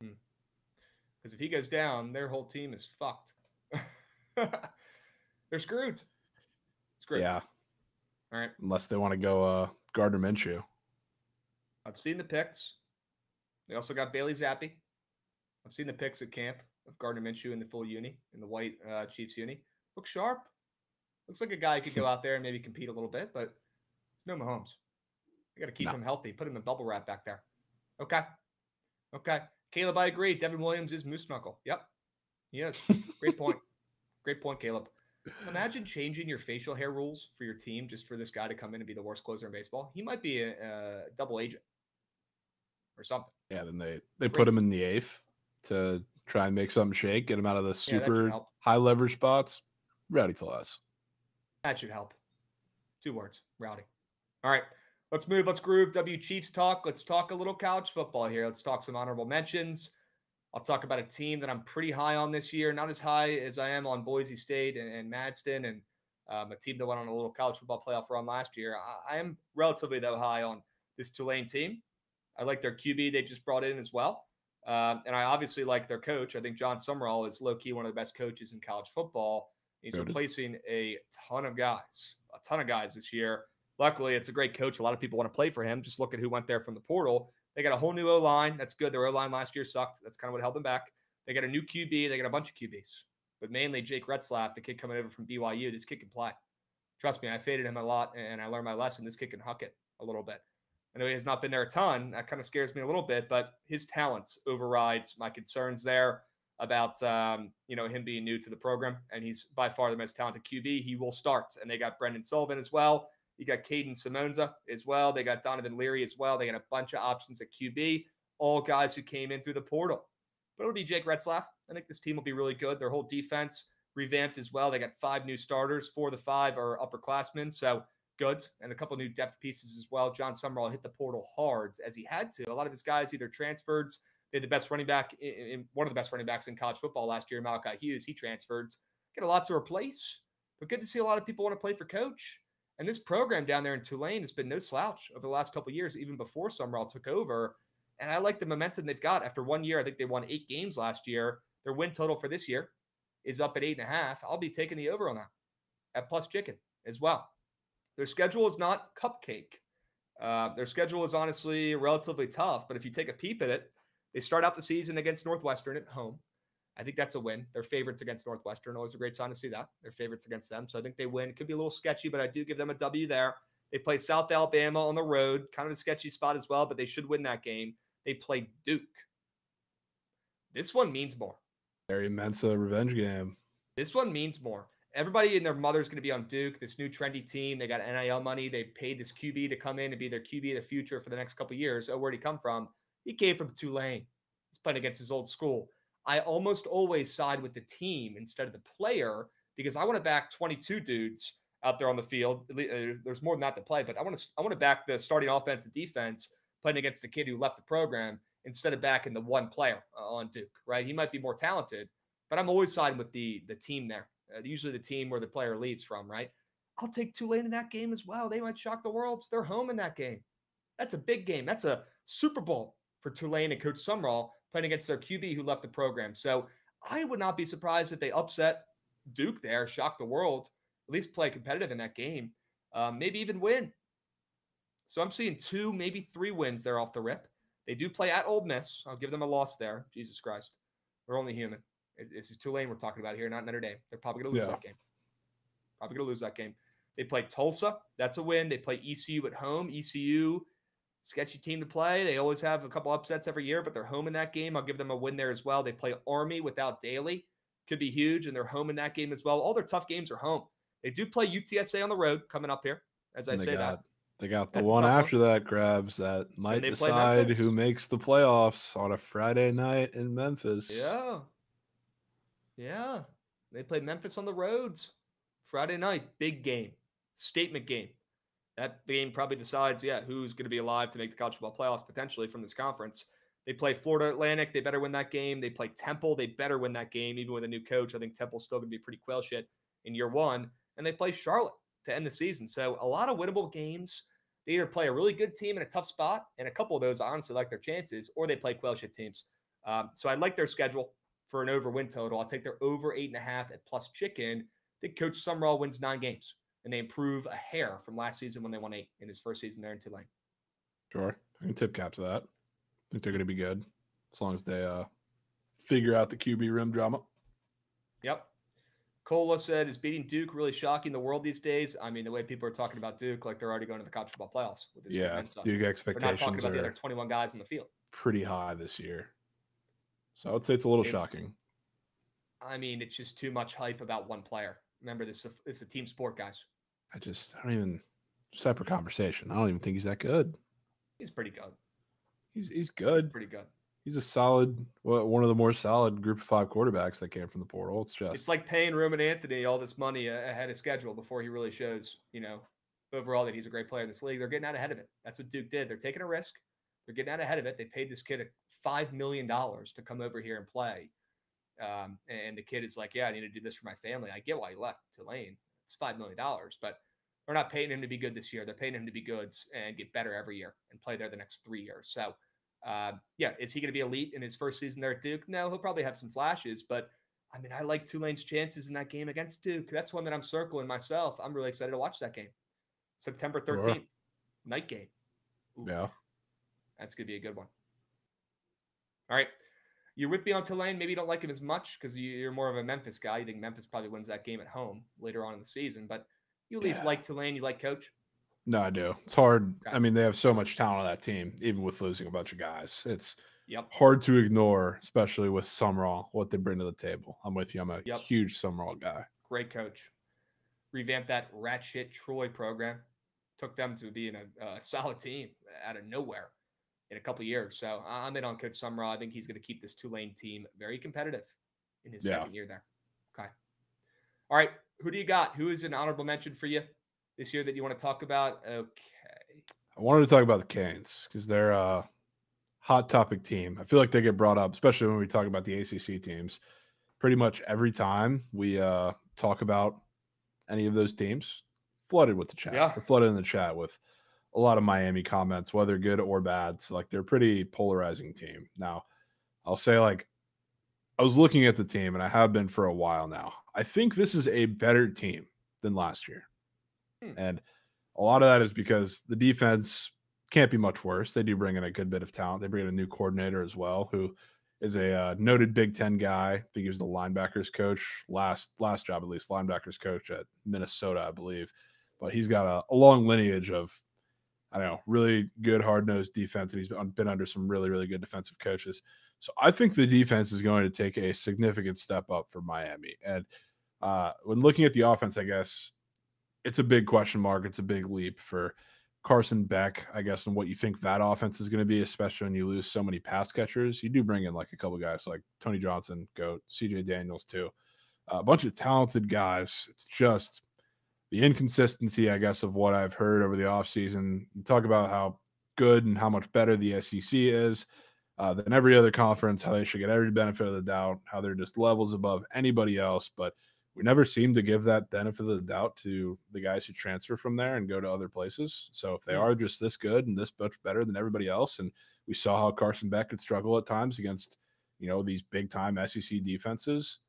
Because if he goes down, their whole team is fucked. They're screwed. Screwed. Yeah. All right. Unless they want to go Gardner Minshew. I've seen the picks. They also got Bailey Zappi. I've seen the pics at camp of Gardner Minshew in the full uni, in the white Chiefs uni. Looks sharp. Looks like a guy who could go out there and maybe compete a little bit, but it's no Mahomes. You got to keep him healthy. Put him in bubble wrap back there. Okay. Caleb, I agree. Devin Williams is Moose Knuckle. Yep. He is. Great point. Great point, Caleb. Imagine changing your facial hair rules for your team just for this guy to come in and be the worst closer in baseball. He might be a double agent or something. Yeah, then they put him in the 8th to try and make something shake, get him out of the super high leverage spots. Rowdy to less. That should help. 2 words, rowdy. All right, let's move. Let's groove. W Chiefs talk. Let's talk a little college football here. Let's talk some honorable mentions. I'll talk about a team that I'm pretty high on this year. Not as high as I am on Boise State and Madsen and a team that went on a little college football playoff run last year. I am relatively, though, high on this Tulane team. I like their QB they just brought in as well. And I obviously like their coach. I think John Summerall is low-key one of the best coaches in college football. He's replacing a ton of guys this year. Luckily, it's a great coach. A lot of people want to play for him. Just look at who went there from the portal. They got a whole new O-line. That's good. Their O-line last year sucked. That's kind of what held them back. They got a new QB. They got a bunch of QBs. But mainly Jake Retzlaff, the kid coming over from BYU. This kid can play. Trust me, I faded him a lot, and I learned my lesson. This kid can huck it a little bit. I know he has not been there a ton. That kind of scares me a little bit, but his talent overrides my concerns there about him being new to the program, and he's by far the most talented QB. He will start, and they got Brendan Sullivan as well. You got Caden Simonza as well. They got Donovan Leary as well. They got a bunch of options at QB, all guys who came in through the portal. But it'll be Jake Retzlaff. I think this team will be really good. Their whole defense revamped as well. They got 5 new starters. 4 of the 5 are upperclassmen, so good. And a couple new depth pieces as well. John Summerall hit the portal hard as he had to. A lot of his guys either transferred. They had the best running back, one of the best running backs in college football last year, Malachi Hughes. He transferred. Got a lot to replace, but good to see a lot of people want to play for coach. And this program down there in Tulane has been no slouch over the last couple of years, even before Summerall took over. And I like the momentum they've got. After 1 year, I think they won 8 games last year. Their win total for this year is up at 8.5. I'll be taking the over on that at plus chicken as well. Their schedule is not cupcake. Their schedule is honestly relatively tough, but if you take a peep at it, they start out the season against Northwestern at home. I think that's a win. They're favorites against Northwestern. Always a great sign to see that. They're favorites against them, so I think they win. It could be a little sketchy, but I do give them a W there. They play South Alabama on the road, kind of a sketchy spot as well, but they should win that game. They play Duke. This one means more. Very Mensa revenge game. This one means more. Everybody and their mother's going to be on Duke, this new trendy team. They got NIL money. They paid this QB to come in and be their QB of the future for the next couple of years. Oh, where'd he come from? He came from Tulane. He's playing against his old school. I almost always side with the team instead of the player because I want to back 22 dudes out there on the field. There's more than that to play, but I want to back the starting offense and defense playing against a kid who left the program instead of backing the one player on Duke, right? He might be more talented, but I'm always siding with the team there. Usually the team where the player leads from, right? I'll take Tulane in that game as well. They might shock the world. They're home in that game. That's a big game. That's a Super Bowl for Tulane and Coach Summerall playing against their QB who left the program. So I would not be surprised if they upset Duke there, shock the world, at least play competitive in that game, maybe even win. So I'm seeing 2, maybe 3 wins there off the rip. They do play at Ole Miss. I'll give them a loss there. Jesus Christ. They're only human. This is Tulane we're talking about here, not Notre Dame. They're probably going to lose that game. Probably going to lose that game. They play Tulsa. That's a win. They play ECU at home. ECU, sketchy team to play. They always have a couple upsets every year, but they're home in that game. I'll give them a win there as well. They play Army without Daly. Could be huge, and they're home in that game as well. All their tough games are home. They do play UTSA on the road coming up here, as I say that. They got the one after that, Krabs, that might decide who makes the playoffs on a Friday night in Memphis. Yeah. They play Memphis on the roads. Friday night, big game, statement game. That game probably decides, who's going to be alive to make the college football playoffs potentially from this conference. They play Florida Atlantic. They better win that game. They play Temple. They better win that game, even with a new coach. I think Temple's still going to be pretty quail shit in year one. And they play Charlotte to end the season. So a lot of winnable games. They either play a really good team in a tough spot, and a couple of those I honestly like their chances, or they play quail shit teams. So I like their schedule for an over win total. I'll take their over 8.5 at plus chicken. I think Coach Summerall wins 9 games, and they improve a hair from last season when they won 8 in his first season there in Tulane. Sure. I can tip cap to that. I think they're going to be good as long as they figure out the QB room drama. Yep. Cola said, is beating Duke really shocking the world these days? I mean, the way people are talking about Duke, like they're already going to the college football playoffs with this Yeah, Duke expectations We're not talking about the other 21 guys in the field. Pretty high this year. So I would say it's a little shocking. I mean, it's just too much hype about one player. Remember, this is a team sport, guys. I don't even, separate conversation. I don't even think he's that good. He's pretty good. He's good. Pretty good. He's a solid, one of the more solid group of 5 quarterbacks that came from the portal. It's like paying Roman Anthony all this money ahead of schedule before he really shows, overall that he's a great player in this league. They're getting out ahead of it. That's what Duke did. They're taking a risk. They're getting out ahead of it. They paid this kid $5 million to come over here and play. And the kid is like, I need to do this for my family. I get why he left Tulane. It's $5 million, but they're not paying him to be good this year. They're paying him to be good and get better every year and play there the next 3 years. So, is he going to be elite in his first season there at Duke? No, he'll probably have some flashes, but I mean, I like Tulane's chances in that game against Duke. That's one that I'm circling myself. I'm really excited to watch that game. September 13th, night game. Ooh, yeah. That's going to be a good one. All right. You're with me on Tulane. Maybe you don't like him as much because you're more of a Memphis guy. You think Memphis probably wins that game at home later on in the season, but you at least like Tulane. You like Coach? No, I do. It's hard. Okay. I mean, they have so much talent on that team, even with losing a bunch of guys. It's hard to ignore, especially with Summerall, what they bring to the table. I'm with you. I'm a huge Summerall guy. Great coach. Revamped that rat shit Troy program. Took them to being a solid team out of nowhere in a couple of years. So I'm in on Coach Summerall. I think he's going to keep this Tulane team very competitive in his second year there. Okay. All right. Who do you got? Who is an honorable mention for you this year that you want to talk about? Okay. I wanted to talk about the Canes because they're a hot topic team. I feel like they get brought up, especially when we talk about the ACC teams. Pretty much every time we talk about any of those teams, flooded with the chat. Yeah. They're flooded in the chat with a lot of Miami comments, whether good or bad. So, like, they're a pretty polarizing team. Now, I'll say, like, I was looking at the team, and I have been for a while now. I think this is a better team than last year. And a lot of that is because the defense can't be much worse. They do bring in a good bit of talent. They bring in a new coordinator as well, who is a noted Big Ten guy. I think he was the linebackers coach last job, at least linebackers coach at Minnesota, I believe. But he's got a long lineage of, I don't know, really good hard-nosed defense, and he's been under some really, really good defensive coaches. So I think the defense is going to take a significant step up for Miami. And when looking at the offense, I guess it's a big question mark. It's a big leap for Carson Beck, I guess, and what you think that offense is going to be, especially when you lose so many pass catchers. You do bring in like a couple guys like Tony Johnson, GOAT, CJ Daniels too. A bunch of talented guys. It's just the inconsistency, I guess, of what I've heard over the offseason. You talk about how good and how much better the SEC is than every other conference, how they should get every benefit of the doubt, how they're just levels above anybody else. But we never seem to give that benefit of the doubt to the guys who transfer from there and go to other places. So if they are just this good and this much better than everybody else, and we saw how Carson Beck could struggle at times against, these big-time SEC defenses,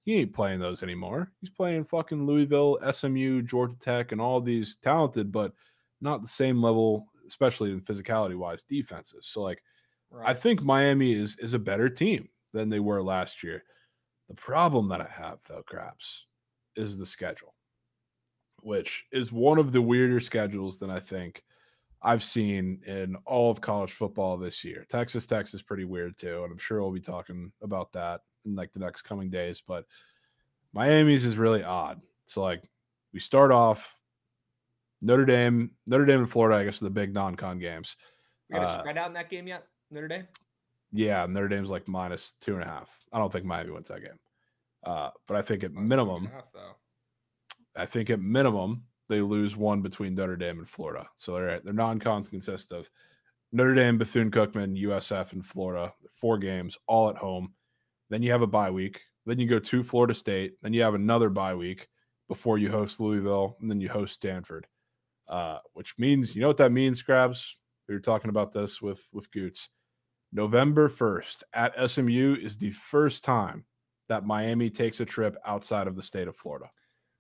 he ain't playing those anymore. He's playing fucking Louisville, SMU, Georgia Tech, and all these talented but not the same level, especially in physicality-wise, defenses. So, like, I think Miami is a better team than they were last year. The problem that I have, though, Krabs, is the schedule, which is one of the weirder schedules than I think I've seen in all of college football this year. Texas Tech is pretty weird, too, and I'm sure we'll be talking about that in, like, the next coming days. But Miami's is really odd. So, like, we start off Notre Dame and Florida, I guess, are the big non-con games. We got to spread out in that game yet, Notre Dame? Yeah, Notre Dame's like -2.5. I don't think Miami wins that game. But I think at minimum, they lose one between Notre Dame and Florida. So their non-cons consist of Notre Dame, Bethune-Cookman, USF, and Florida. 4 games, all at home. Then you have a bye week. Then you go to Florida State. Then you have another bye week before you host Louisville, and then you host Stanford, which means, you know what that means, Krabs? We were talking about this with Goots. November 1st at SMU is the first time that Miami takes a trip outside of the state of Florida.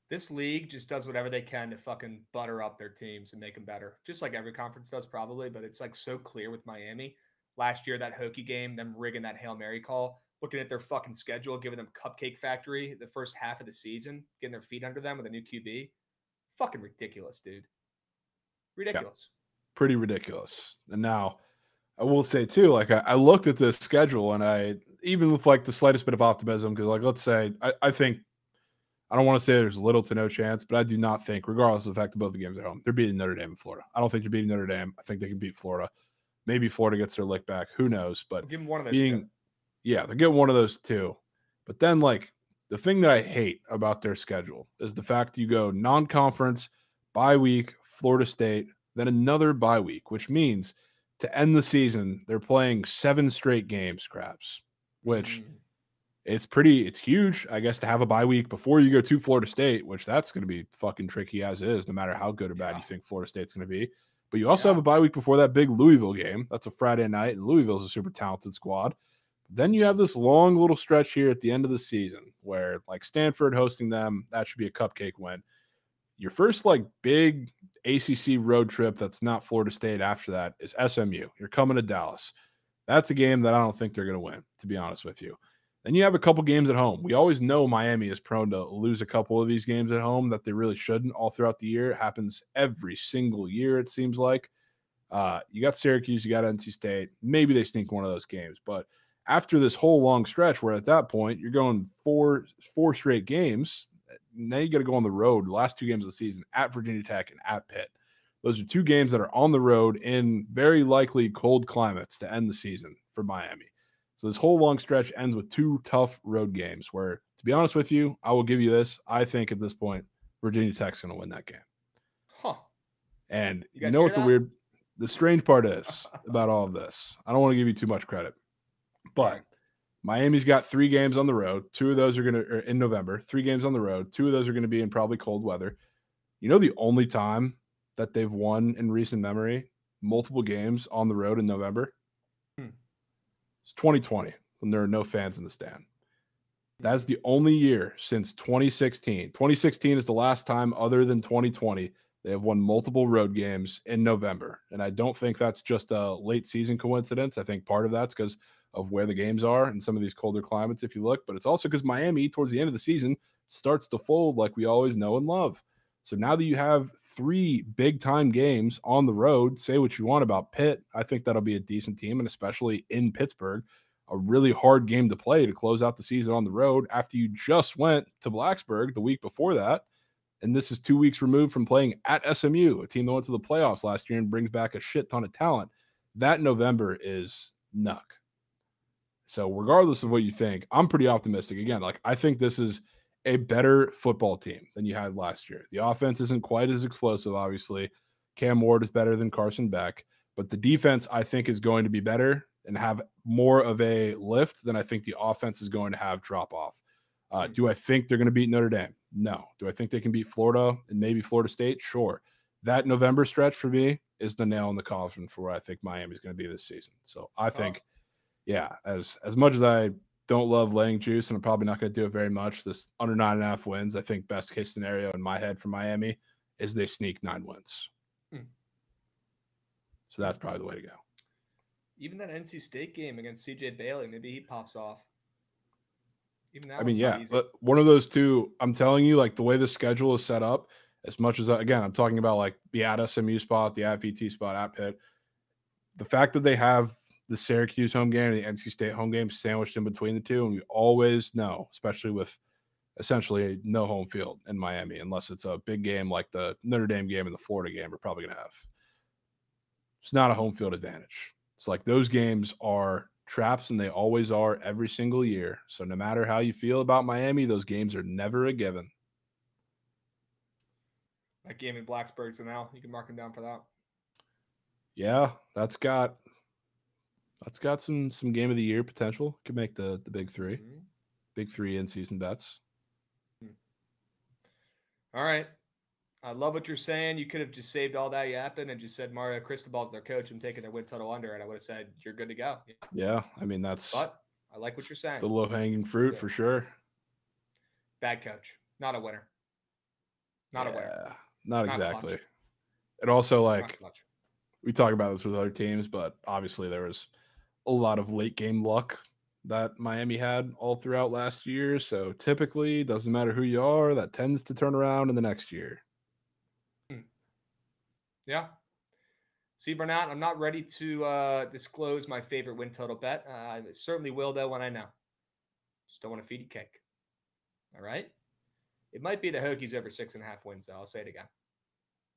This league just does whatever they can to fucking butter up their teams and make them better. Just like every conference does probably, but it's like so clear with Miami. Last year, that Hokie game, them rigging that Hail Mary call, looking at their fucking schedule, giving them Cupcake Factory the first half of the season, getting their feet under them with a new QB. Fucking ridiculous, dude. Ridiculous. Yeah, pretty ridiculous. And now, I will say too, like I looked at this schedule and I, even with like the slightest bit of optimism, because like let's say I think, I don't want to say there's little to no chance, but I do not think, regardless of the fact that both the games are home, they're beating Notre Dame and Florida. I don't think they're beating Notre Dame. I think they can beat Florida. Maybe Florida gets their lick back. Who knows? But give them one of those two. Yeah, they'll get one of those two. But then like the thing that I hate about their schedule is the fact you go non-conference, bye week, Florida State, then another bye week, which means to end the season, they're playing 7 straight games, Krabs, which it's huge, I guess, to have a bye week before you go to Florida State, which that's going to be fucking tricky as is, no matter how good or bad you think Florida State's going to be. But you also have a bye week before that big Louisville game. That's a Friday night, and Louisville's a super talented squad. Then you have this long little stretch here at the end of the season where, like, Stanford hosting them, that should be a cupcake win. Your first, like, big ACC road trip that's not Florida State after that is SMU. You're coming to Dallas. That's a game that I don't think they're going to win, to be honest with you. Then you have a couple games at home. We always know Miami is prone to lose a couple of these games at home that they really shouldn't all throughout the year. It happens every single year, it seems like. You got Syracuse, you got NC State. Maybe they sneak one of those games. But after this whole long stretch where at that point you're going four straight games, now you got to go on the road, the last 2 games of the season, at Virginia Tech and at Pitt. Those are 2 games that are on the road in very likely cold climates to end the season for Miami. So this whole long stretch ends with 2 tough road games where, to be honest with you, I will give you this. I think at this point, Virginia Tech's going to win that game. Huh. And you know what the strange part is about all of this? I don't want to give you too much credit, but Miami's got 3 games on the road. 2 of those are going to, in November, 3 games on the road. 2 of those are going to be in probably cold weather. You know, the only time that they've won in recent memory, multiple games on the road in November? It's 2020 when there are no fans in the stand. That's the only year since 2016. 2016 is the last time other than 2020 they have won multiple road games in November. And I don't think that's just a late season coincidence. I think part of that's because of where the games are in some of these colder climates, if you look. But it's also because Miami, towards the end of the season, starts to fold like we always know and love. So now that you have 3 big-time games on the road, say what you want about Pitt, I think that'll be a decent team, and especially in Pittsburgh, a really hard game to play to close out the season on the road after you just went to Blacksburg the week before that. And this is 2 weeks removed from playing at SMU, a team that went to the playoffs last year and brings back a shit ton of talent. That November is nuck. So regardless of what you think, I'm pretty optimistic. Again, like I think this is a better football team than you had last year. The offense isn't quite as explosive, obviously. Cam Ward is better than Carson Beck, but the defense, I think, is going to be better and have more of a lift than I think the offense is going to have drop off. Do I think they're going to beat Notre Dame? No. Do I think they can beat Florida and maybe Florida State? Sure. That November stretch for me is the nail in the coffin for where I think Miami is going to be this season. So I think, yeah, as much as I don't love laying juice, and I'm probably not going to do it very much, this under 9.5 wins, I think best case scenario in my head for Miami is they sneak 9 wins. So that's probably the way to go. Even that NC State game against CJ Bailey, maybe he pops off. Even that, I mean, yeah, but one of those two, I'm telling you, like the way the schedule is set up, as much as, again, I'm talking about like the at SMU spot, the at VT spot, at Pitt, the fact that they have the Syracuse home game and the NC State home game sandwiched in between the two, and we always know, especially with essentially no home field in Miami, unless it's a big game like the Notre Dame game and the Florida game we're probably going to have. It's not a home field advantage. It's like those games are traps, and they always are every single year. So no matter how you feel about Miami, those games are never a given. That game in Blacksburg, so now you can mark him down for that. Yeah, that's got some game of the year potential. Could make the big three. Mm-hmm. Big three in-season bets. All right. I love what you're saying. You could have just saved all that yapping and just said Mario Cristobal's their coach and taken their win total under, and I would have said you're good to go. Yeah, I mean that's. But I like what you're saying. The low-hanging fruit for sure. Bad coach, not a winner. Not a winner. Not exactly. And also, like, we talk about this with other teams, but obviously there was a lot of late game luck that Miami had all throughout last year. So typically, doesn't matter who you are, that tends to turn around in the next year. Yeah. See, Bernat, I'm not ready to disclose my favorite win total bet. I certainly will, though, when I know. Just don't want to feed you cake. All right? It might be the Hokies over 6.5 wins, though. I'll say it again.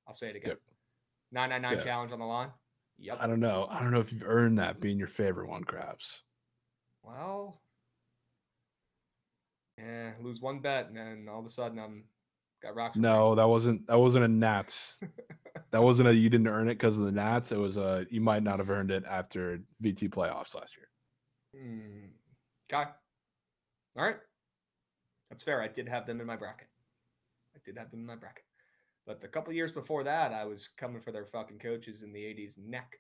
Yep. 999 challenge on the line. Yep. I don't know if you've earned that being your favorite one, Krabs. Well, lose one bet, and then all of a sudden I'm got rocked. No, that wasn't a Nats. That wasn't a you didn't earn it because of the Nats. It was a you might not have earned it after VT playoffs last year. Okay. All right. That's fair. I did have them in my bracket. But the couple years before that, I was coming for their fucking coaches in the 80s neck.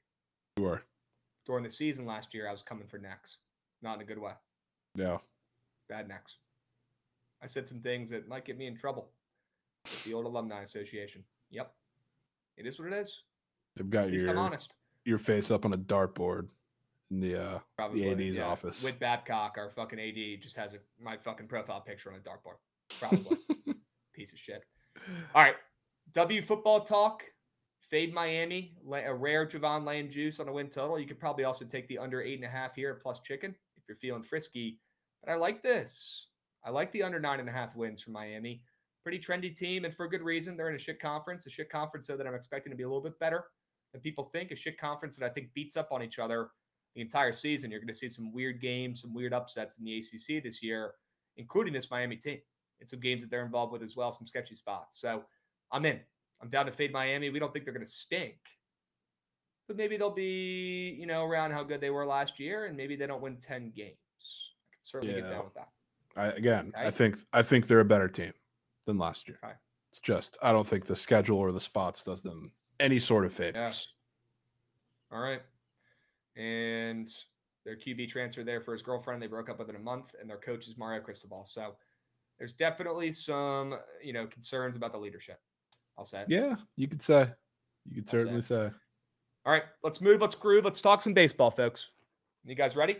You were. During the season last year, I was coming for necks. Not in a good way. Yeah. Bad necks. I said some things that might get me in trouble with the old alumni association. Yep. It is what it is. They've got I'm honest. Your face up on a dartboard in the AD's office. With Babcock, our fucking AD just has my fucking profile picture on a dartboard. Probably. Piece of shit. All right. W football talk. Fade Miami. A rare Jovan laying juice on a win total. You could probably also take the under 8.5 here plus chicken if you're feeling frisky. But I like this. I like the under 9.5 wins for Miami. Pretty trendy team, and for a good reason. They're in a shit conference so that I'm expecting to be a little bit better than people think. A shit conference that I think beats up on each other the entire season. You're going to see some weird games, some weird upsets in the ACC this year, including this Miami team. And some games that they're involved with as well, some sketchy spots. So I'm in. I'm down to fade Miami. We don't think they're going to stink. But maybe they'll be, around how good they were last year, and maybe they don't win 10 games. I can certainly get down with that. I think they're a better team than last year. Okay. It's just I don't think the schedule or the spots does them any sort of favors. Yeah. All right. And their QB transferred there for his girlfriend. They broke up within a month, and their coach is Mario Cristobal. So there's definitely some, concerns about the leadership. I'll say. Yeah, you could say. You could certainly say. All right, let's move. Let's groove. Let's talk some baseball, folks. You guys ready?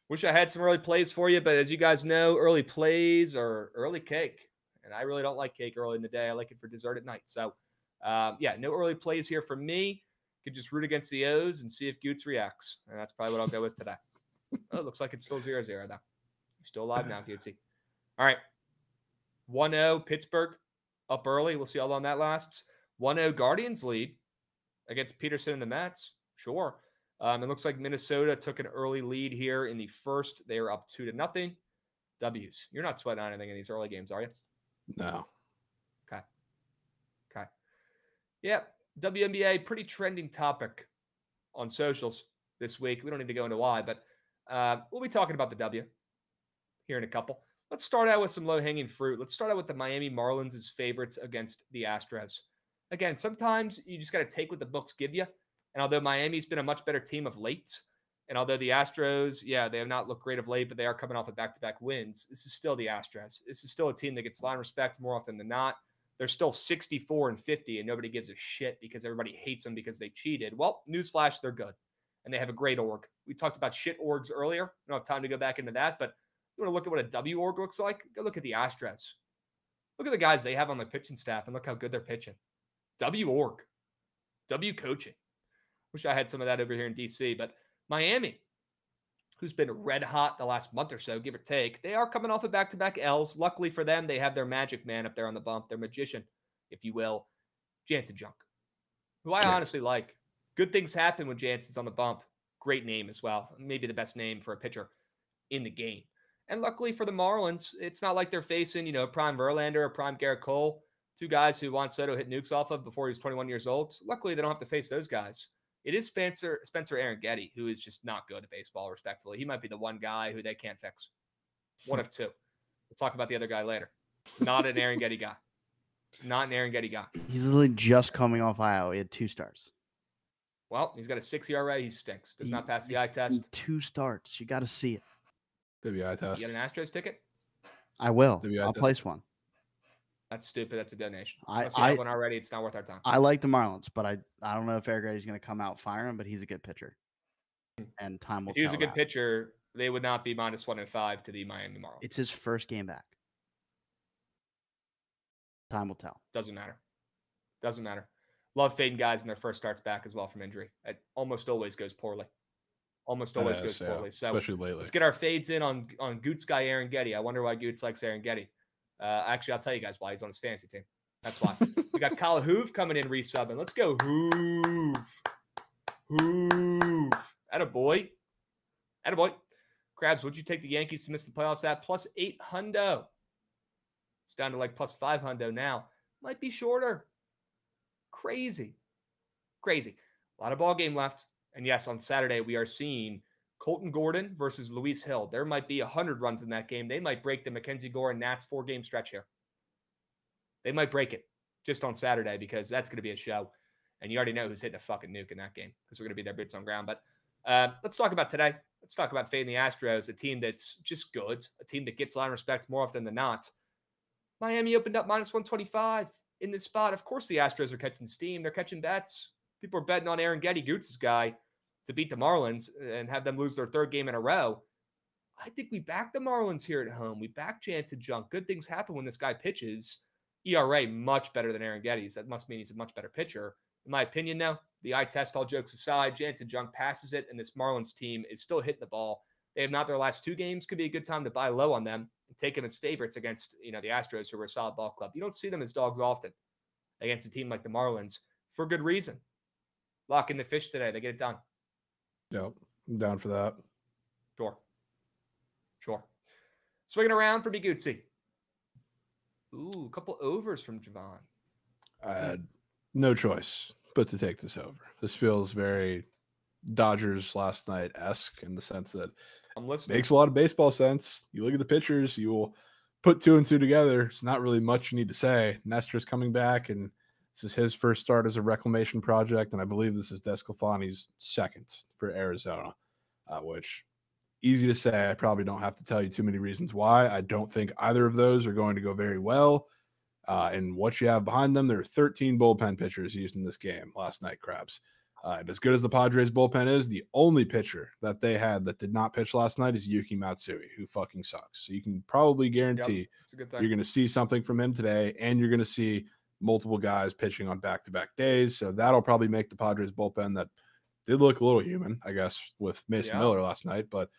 Wish I had some early plays for you, but as you guys know, early plays are early cake. And I really don't like cake early in the day. I like it for dessert at night. So, no early plays here for me. Could just root against the O's and see if Goots reacts. And that's probably what I'll go with today. Oh, it looks like it's still 0-0, though. You're still alive now, Gootsy. All right. 1-0 Pittsburgh. Up early. We'll see how long that lasts. 1-0 Guardians lead against Peterson and the Mets. Sure. It looks like Minnesota took an early lead here in the first. They are up 2-0. W's. You're not sweating on anything in these early games, are you? No. Okay. Yeah. WNBA, pretty trending topic on socials this week. We don't need to go into why, but we'll be talking about the W here in a couple. Let's start out with some low-hanging fruit. Let's start out with the Miami Marlins' favorites against the Astros. Again, sometimes you just got to take what the books give you. And although Miami's been a much better team of late, and although the Astros, they have not looked great of late, but they are coming off of back-to-back wins, this is still the Astros. This is still a team that gets line respect more often than not. They're still 64-50, and nobody gives a shit because everybody hates them because they cheated. Well, newsflash, they're good. And they have a great org. We talked about shit orgs earlier. I don't have time to go back into that, but you want to look at what a W org looks like? Go look at the Astros. Look at the guys they have on the pitching staff and look how good they're pitching. W org. W coaching. Wish I had some of that over here in DC, but Miami, who's been red hot the last month or so, give or take, they are coming off of back-to-back L's. Luckily for them, they have their magic man up there on the bump, their magician, if you will, Jansen Junk, who I honestly like. Good things happen when Jansen's on the bump. Great name as well. Maybe the best name for a pitcher in the game. And luckily for the Marlins, it's not like they're facing, prime Verlander or prime Garrett Cole. Two guys who Juan Soto hit nukes off of before he was 21 years old. Luckily, they don't have to face those guys. It is Spencer Arangetti, who is just not good at baseball, respectfully. He might be the one guy who they can't fix. One of two. We'll talk about the other guy later. Not an Arangetti guy. Not an Arangetti guy. He's literally just coming off IO. He had 2 starts. Well, he's got a 6 ERA. He stinks. Does not pass the eye test. 2 starts. You got to see it. Maybe eye test. You got an Astros ticket? I will. Maybe I'll place one. That's stupid. That's a donation. I Unless you have one already, it's not worth our time. I like the Marlins, but I don't know if Arangetti's going to come out firing, but he's a good pitcher. And time will tell. If he was a good pitcher, they would not be -105 to the Miami Marlins. It's his first game back. Time will tell. Doesn't matter. Doesn't matter. Love fading guys in their first starts back as well from injury. It almost always goes poorly. Almost always goes poorly. So especially lately. Let's get our fades in on Goots guy Arangetti. I wonder why Goots likes Arangetti. Actually, I'll tell you guys why. He's on his fantasy team. That's why. We got Kyle Hoove coming in resubbing. Let's go, Hoove. Attaboy. Krabs, would you take the Yankees to miss the playoffs at +800? It's down to like +500 now. Might be shorter. Crazy. A lot of ball game left. And yes, on Saturday, we are seeing Colton Gordon versus Luis Hill. There might be 100 runs in that game. They might break the Mackenzie Gore and Nats 4-game stretch here. They might break it just on Saturday because that's going to be a show. And you already know who's hitting a fucking nuke in that game because we're going to be their boots on ground. But let's talk about today. Let's talk about fading the Astros, a team that's just good, a team that gets a lot of respect more often than not. Miami opened up -125 in this spot. Of course, the Astros are catching steam. They're catching bets. People are betting on Arangetti, Goots' guy, to beat the Marlins and have them lose their 3rd game in a row. I think we back the Marlins here at home. We back Jansen Junk. Good things happen when this guy pitches. ERA much better than Aranghetti's. That must mean he's a much better pitcher. In my opinion, though, the eye test, all jokes aside, Jansen Junk passes it, and this Marlins team is still hitting the ball. They have not their last 2 games. Could be a good time to buy low on them and take them as favorites against, the Astros, who are a solid ball club. You don't see them as dogs often against a team like the Marlins for good reason. Lock in the fish today. They get it done. Yep. I'm down for that. Sure. Swinging around for me, Gootsy. Ooh, a couple overs from Jovan. I had no choice but to take this over. This feels very Dodgers last night-esque in the sense that I'm listening. Makes a lot of baseball sense. You look at the pitchers, you will put 2 and 2 together. It's not really much you need to say. Nestor's coming back, and this is his first start as a reclamation project, and I believe this is DeSclafani's 2nd for Arizona, which easy to say. I probably don't have to tell you too many reasons why. I don't think either of those are going to go very well. And what you have behind them, there are 13 bullpen pitchers used in this game last night, Krabs. And as good as the Padres bullpen is, the only pitcher that they had that did not pitch last night is Yuki Matsui, who fucking sucks. So you can probably guarantee you're going to see something from him today, and you're going to see multiple guys pitching on back-to-back days. So that'll probably make the Padres bullpen that did look a little human, I guess, with Mason Miller last night, but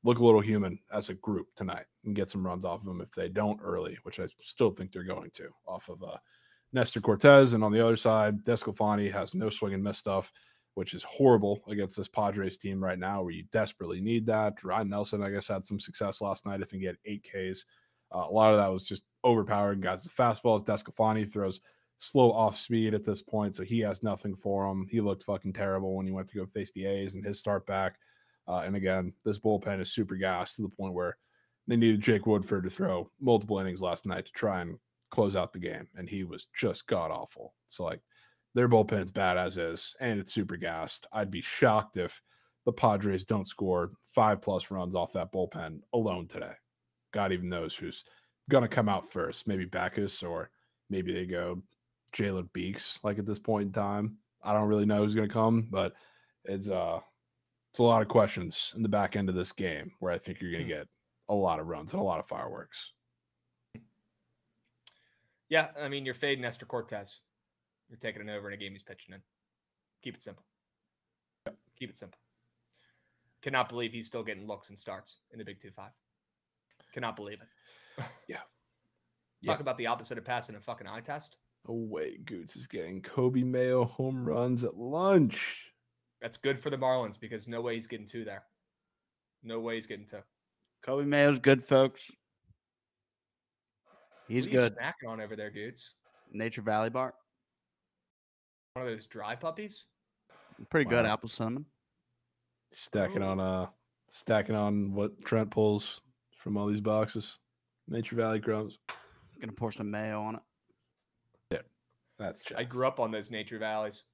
look a little human as a group tonight and get some runs off of them if they don't early, which I still think they're going to, off of Nestor Cortez. And on the other side, DeSclafani has no swing and miss stuff, which is horrible against this Padres team right now where you desperately need that. Ryan Nelson, I guess, had some success last night. I think he had 8 Ks. A lot of that was just overpowered guys with fastballs. DeSclafani throws slow off speed at this point, so he has nothing for him. He looked fucking terrible when he went to go face the A's in his start back. And again, this bullpen is super gassed to the point where they needed Jake Woodford to throw multiple innings last night to try and close out the game, and he was just god-awful. So, like, their bullpen's bad as is, and it's super gassed. I'd be shocked if the Padres don't score 5+ runs off that bullpen alone today. God even knows who's going to come out first. Maybe Backus, or maybe they go Jalen Beeks, like, at this point in time. I don't really know who's going to come, but it's a lot of questions in the back end of this game where I think you're going to get a lot of runs and a lot of fireworks. Yeah, I mean, you're fading Nestor Cortez. You're taking it over in a game he's pitching in. Keep it simple. Keep it simple. Cannot believe he's still getting looks and starts in the Big 2-5. Cannot believe it. Yeah. Talk about the opposite of passing a fucking eye test. Oh, wait. Goots is getting Kobe Mayo home runs at lunch. That's good for the Marlins because no way he's getting 2 there. No way he's getting 2. Kobe Mayo's good, folks. He's What are you good. snacking on over there, Goots? Nature Valley Bar. One of those dry puppies? Pretty good. Wow. Apple cinnamon. Stacking on what Trent pulls from all these boxes. Nature Valley crumbs. Gonna pour some mayo on it. That's just. I grew up on those Nature Valleys.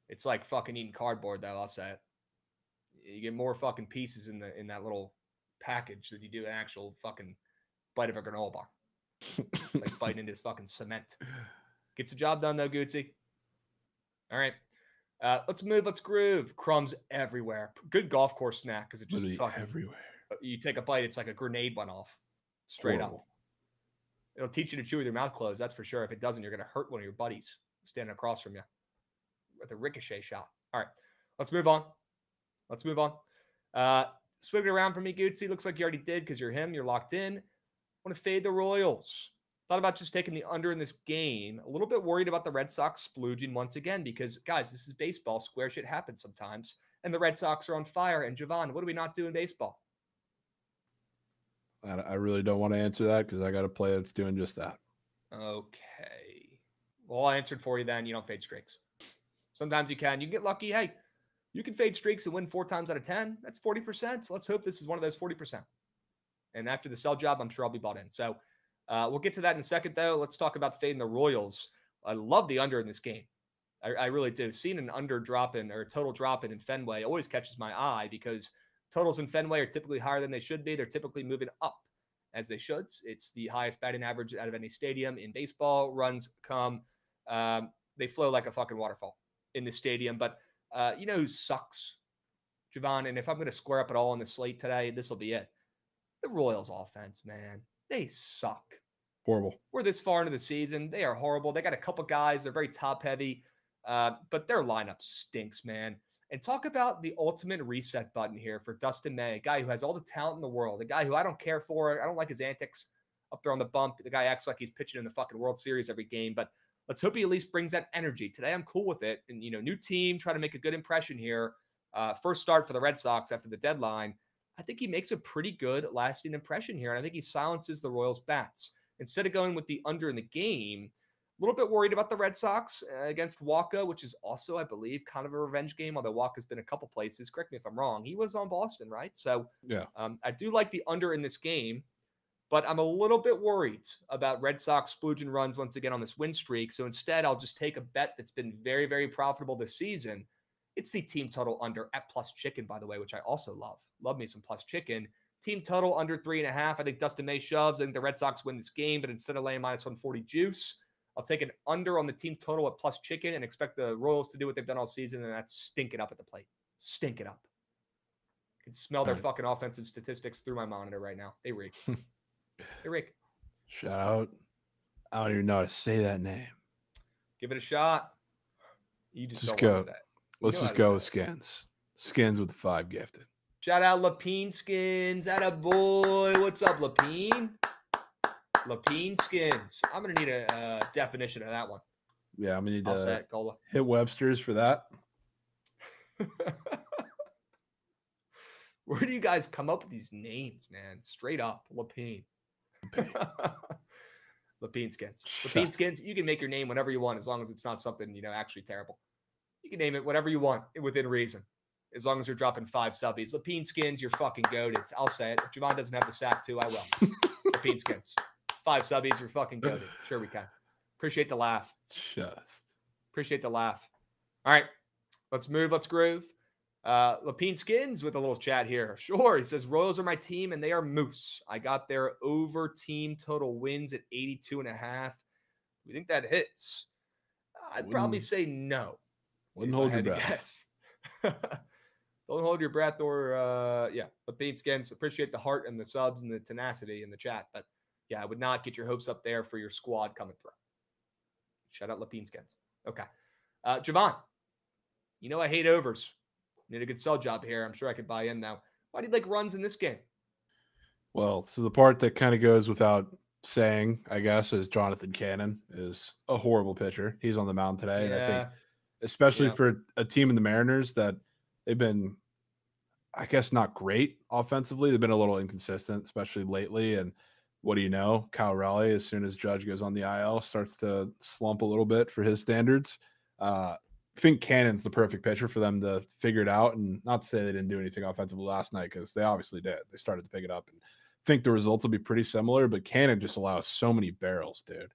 It's like fucking eating cardboard, though. I'll say it. You get more fucking pieces in that little package than you do an actual fucking bite of a granola bar. It's like biting into this fucking cement. Gets the job done, though, Gootsy. All right. Let's move. Let's groove. Crumbs everywhere. Good golf course snack because it just fucking everywhere. You take a bite, it's like a grenade went off. Straight up. It'll teach you to chew with your mouth closed. That's for sure. If it doesn't, you're going to hurt one of your buddies standing across from you with a ricochet shot. All right. Let's move on. Swing it around for me, Gootsy. Looks like you already did because you're him. You're locked in. Want to fade the Royals. Thought about just taking the under in this game. A little bit worried about the Red Sox splooging once again because, guys, this is baseball. Square shit happens sometimes. And the Red Sox are on fire. And, Jovan, what do we not do in baseball? I really don't want to answer that because I got a play that's doing just that. Okay. Well, I answered for you then. You don't fade streaks. Sometimes you can. You can get lucky. Hey, you can fade streaks and win 4 times out of 10. That's 40%. So let's hope this is one of those 40%. And after the sell job, I'm sure I'll be bought in. So we'll get to that in a second, though. Let's talk about fading the Royals. I love the under in this game. I really do. Seeing an under drop in or a total drop in Fenway always catches my eye because totals in Fenway are typically higher than they should be. They're typically moving up as they should. It's the highest batting average out of any stadium in baseball. Runs come. They flow like a fucking waterfall in the stadium. But you know who sucks? Jovan, and if I'm going to square up at all on the slate today, this will be it. The Royals offense, man. They suck. Horrible. We're this far into the season. They are horrible. They got a couple guys. They're very top heavy. But their lineup stinks, man. And talk about the ultimate reset button here for Dustin May, a guy who has all the talent in the world, a guy who I don't care for. I don't like his antics up there on the bump. The guy acts like he's pitching in the fucking World Series every game, but let's hope he at least brings that energy. Today, I'm cool with it. And, you know, new team, try to make a good impression here. First start for the Red Sox after the deadline. I think he makes a pretty good lasting impression here. And I think he silences the Royals' bats. Instead of going with the under in the game, a little bit worried about the Red Sox against Waka, which is also, I believe, kind of a revenge game, although Waka's been a couple places. Correct me if I'm wrong. He was on Boston, right? So yeah, I do like the under in this game, but I'm a little bit worried about Red Sox splooging runs once again on this win streak. So instead, I'll just take a bet that's been very, very profitable this season. It's the team total under at plus chicken, by the way, which I also love. Love me some plus chicken. Team total under 3.5. I think Dustin May shoves. I think the Red Sox win this game, but instead of laying minus 140 juice, I'll take an under on the team total at plus chicken and expect the Royals to do what they've done all season, and that's stink it up at the plate. Stink it up. I can smell their fucking offensive statistics through my monitor right now. They reek. They reek. Shout out. I don't even know how to say that name. Give it a shot. You just don't go. want to say it. Let's just go with Skins. Skins with the 5 gifted. Shout out Lapine Skins. Atta boy. What's up, Lapine? Lapine Skins. I'm going to need a definition of that one. Yeah, I'm going to need to hit Webster's for that. Where do you guys come up with these names, man? Straight up. Lapine. Lapine Skins. Lapine Skins. You can make your name whatever you want as long as it's not something, you know, actually terrible. You can name it whatever you want within reason. As long as you're dropping 5 subbies. Lapine Skins, you're fucking goated. I'll say it. If Jovan doesn't have the sack too, I will. Lapine Skins. 5 subbies, you're fucking goated. Sure we can. Appreciate the laugh. Appreciate the laugh. All right. Let's move. Let's groove. Lapine Skins with a little chat here. Sure. He says, Royals are my team and they are moose. I got their over team total wins at 82.5. We think that hits. I'd probably say no. Wouldn't hold your breath. Don't hold your breath or, yeah. Lapine Skins, appreciate the heart and the subs and the tenacity in the chat. But, yeah, I would not get your hopes up there for your squad coming through. Shout out Lapine Skins. Okay. Jovan, you know I hate overs. Need a good sell job here. I'm sure I could buy in now. Why do you like runs in this game? Well, so the part that kind of goes without saying, I guess, is Jonathan Cannon is a horrible pitcher. He's on the mound today. Yeah. And I think, especially for a team in the Mariners that they've been, I guess, not great offensively. They've been a little inconsistent, especially lately. And what do you know? Kyle Raleigh, as soon as Judge goes on the IL, starts to slump a little bit for his standards. I think Cannon's the perfect pitcher for them to figure it out. And not to say they didn't do anything offensively last night, because they obviously did. They started to pick it up, and think the results will be pretty similar. But Cannon just allows so many barrels, dude.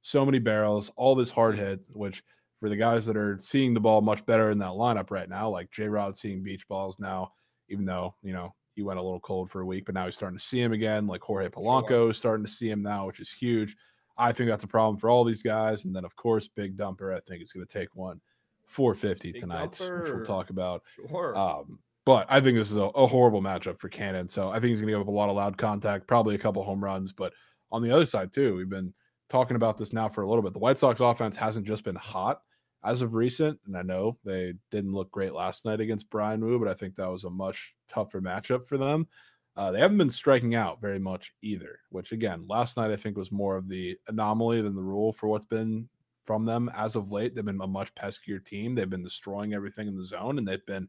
So many barrels, all this hard hit, which for the guys that are seeing the ball much better in that lineup right now, like J-Rod seeing beach balls now, even though, he went a little cold for a week, but now he's starting to see him again. Like Jorge Polanco is starting to see him now, which is huge. I think that's a problem for all these guys. And then, of course, Big Dumper, I think it's going to take one 450 Big tonight, Dumper. which we'll talk about. Sure. But I think this is a horrible matchup for Cannon. So I think he's going to give up a lot of loud contact, probably a couple home runs. But on the other side, too, we've been talking about this now for a little bit. The White Sox offense hasn't just been hot as of recent, and I know they didn't look great last night against Brian Wu, but I think that was a much tougher matchup for them. They haven't been striking out very much either, which, again, last night I think was more of the anomaly than the rule for what's been from them as of late. They've been a much peskier team. They've been destroying everything in the zone, and they've been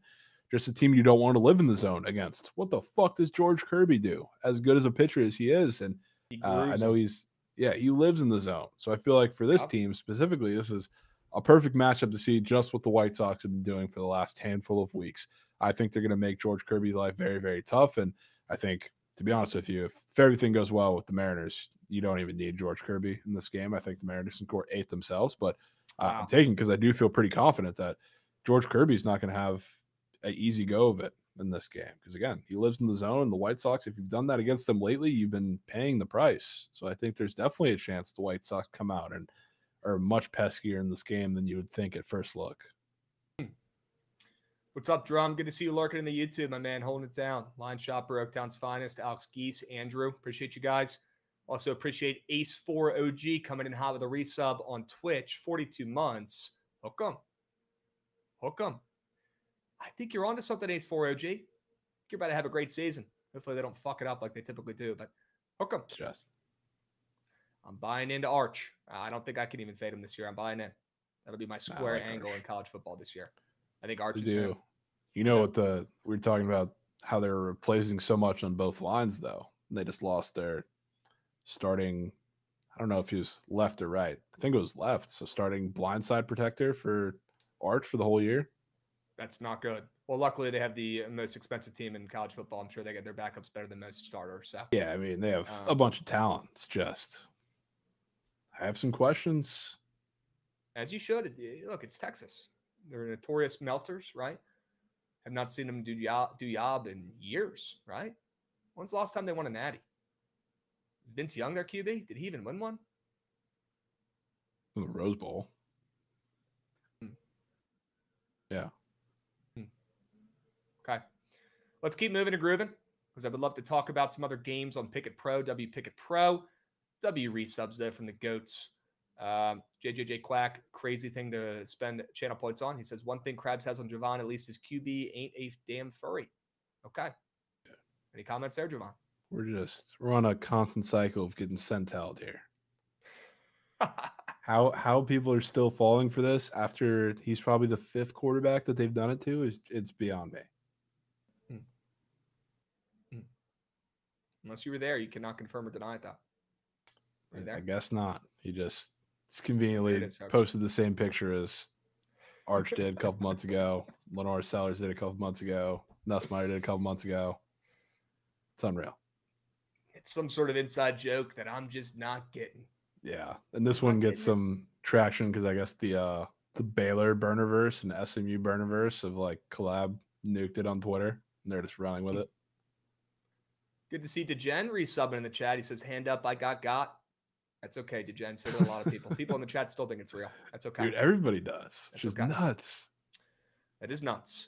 just a team you don't want to live in the zone against. What the fuck does George Kirby do? As good as a pitcher as he is, and I know he lives in the zone. So I feel like for this team specifically, this is a perfect matchup to see just what the White Sox have been doing for the last handful of weeks. I think they're going to make George Kirby's life very, very tough. And I think, to be honest with you, if everything goes well with the Mariners, you don't even need George Kirby in this game. I think the Mariners can score 8 themselves. But I'm taking, because I do feel pretty confident that George Kirby's not going to have an easy go of it in this game. Because, again, he lives in the zone. And the White Sox, if you've done that against them lately, you've been paying the price. So I think there's definitely a chance the White Sox come out and are much peskier in this game than you would think at first look. What's up, Drum? Good to see you lurking in the YouTube, my man, holding it down. Line Shopper, Oaktown's finest, Alex Geese, Andrew. Appreciate you guys. Also appreciate Ace4OG coming in hot with a resub on Twitch, 42 months. Hook 'em. Hook 'em. I think you're onto something, Ace4OG. You're about to have a great season. Hopefully they don't fuck it up like they typically do, but hook 'em. Just. I'm buying into Arch. I don't think I can even fade him this year. I'm buying in. That'll be my square angle in college football this year. I think Arch is him. You know what we were talking about, how they're replacing so much on both lines, though. They just lost their starting, I don't know if he was left or right. I think it was left. So starting blindside protector for Arch for the whole year. That's not good. Well, luckily they have the most expensive team in college football. I'm sure they get their backups better than most starters. So yeah, I mean, they have a bunch of talent. It's just, I have some questions. As you should. Look, it's Texas. They're notorious melters, right? Have not seen them do job in years, right? When's the last time they won a natty? Is Vince Young their QB? Did he even win one? The Rose Bowl. Yeah. Okay. Let's keep moving and grooving, because I would love to talk about some other games on Pickett Pro, Pickett Pro. W resubs there from the GOATs. JJJ Quack, crazy thing to spend channel points on. He says, one thing Krabs has on Jovan, at least his QB ain't a damn furry. Okay. Any comments there, Jovan? We're on a constant cycle of getting sent-out here. How people are still falling for this after he's probably the 5th quarterback that they've done it to it's beyond me. Unless you were there, you cannot confirm or deny it, though. I guess not. He just conveniently posted the same picture as Arch did a couple months ago. Lenore Sellers did a couple months ago. Nussmeier did a couple months ago. It's unreal. It's some sort of inside joke that I'm just not getting. Yeah, and this one gets some traction because I guess the Baylor burnerverse and SMU burnerverse of like collab nuked it on Twitter, and they're just running with it. Good to see DeGen resubbing in the chat. He says, hand up, I got. That's okay, DeGen. So do a lot of people. People in the chat still think it's real. That's okay. Dude, everybody does. It's just nuts. That is nuts.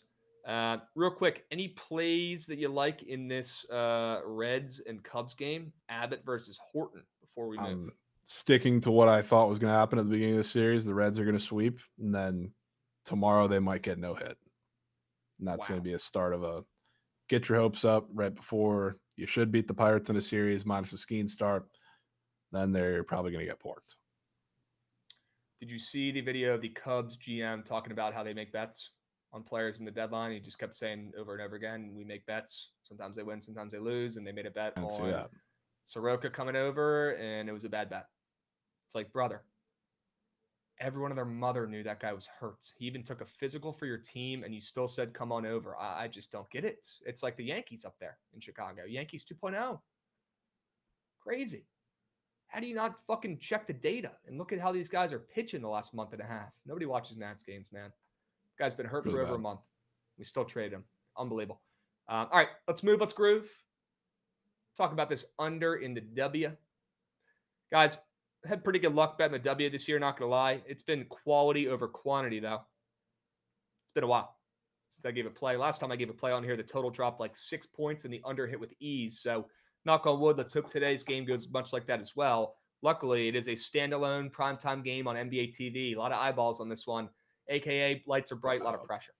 Real quick, any plays that you like in this Reds and Cubs game? Abbott versus Horton before we move. Sticking to what I thought was going to happen at the beginning of the series. The Reds are going to sweep, and then tomorrow they might get no hit. And that's going to be a start of a get your hopes up right before you should beat the Pirates in a series minus a skiing start. Then they're probably going to get porked. Did you see the video of the Cubs GM talking about how they make bets on players in the deadline? He just kept saying over and over again, we make bets. Sometimes they win, sometimes they lose. And they made a bet on Soroka coming over, and it was a bad bet. It's like, brother, everyone and their mother knew that guy was hurt. He even took a physical for your team, and you still said, come on over. I just don't get it. It's like the Yankees up there in Chicago. Yankees 2.0. Crazy. How do you not fucking check the data and look at how these guys are pitching the last month and a half? Nobody watches Nats games, man. Guy's been hurt Really for over bad. a month. We still trade him. Unbelievable. All right, let's move. Let's groove. Talk about this under in the W. Guys, had pretty good luck betting the W this year, not going to lie. It's been quality over quantity, though. It's been a while since I gave a play. Last time I gave a play on here, the total dropped like 6 points and the under hit with ease. So, knock on wood, let's hope today's game goes much like that as well. Luckily, it is a standalone primetime game on NBA TV. A lot of eyeballs on this one, a.k.a. lights are bright, a lot of pressure.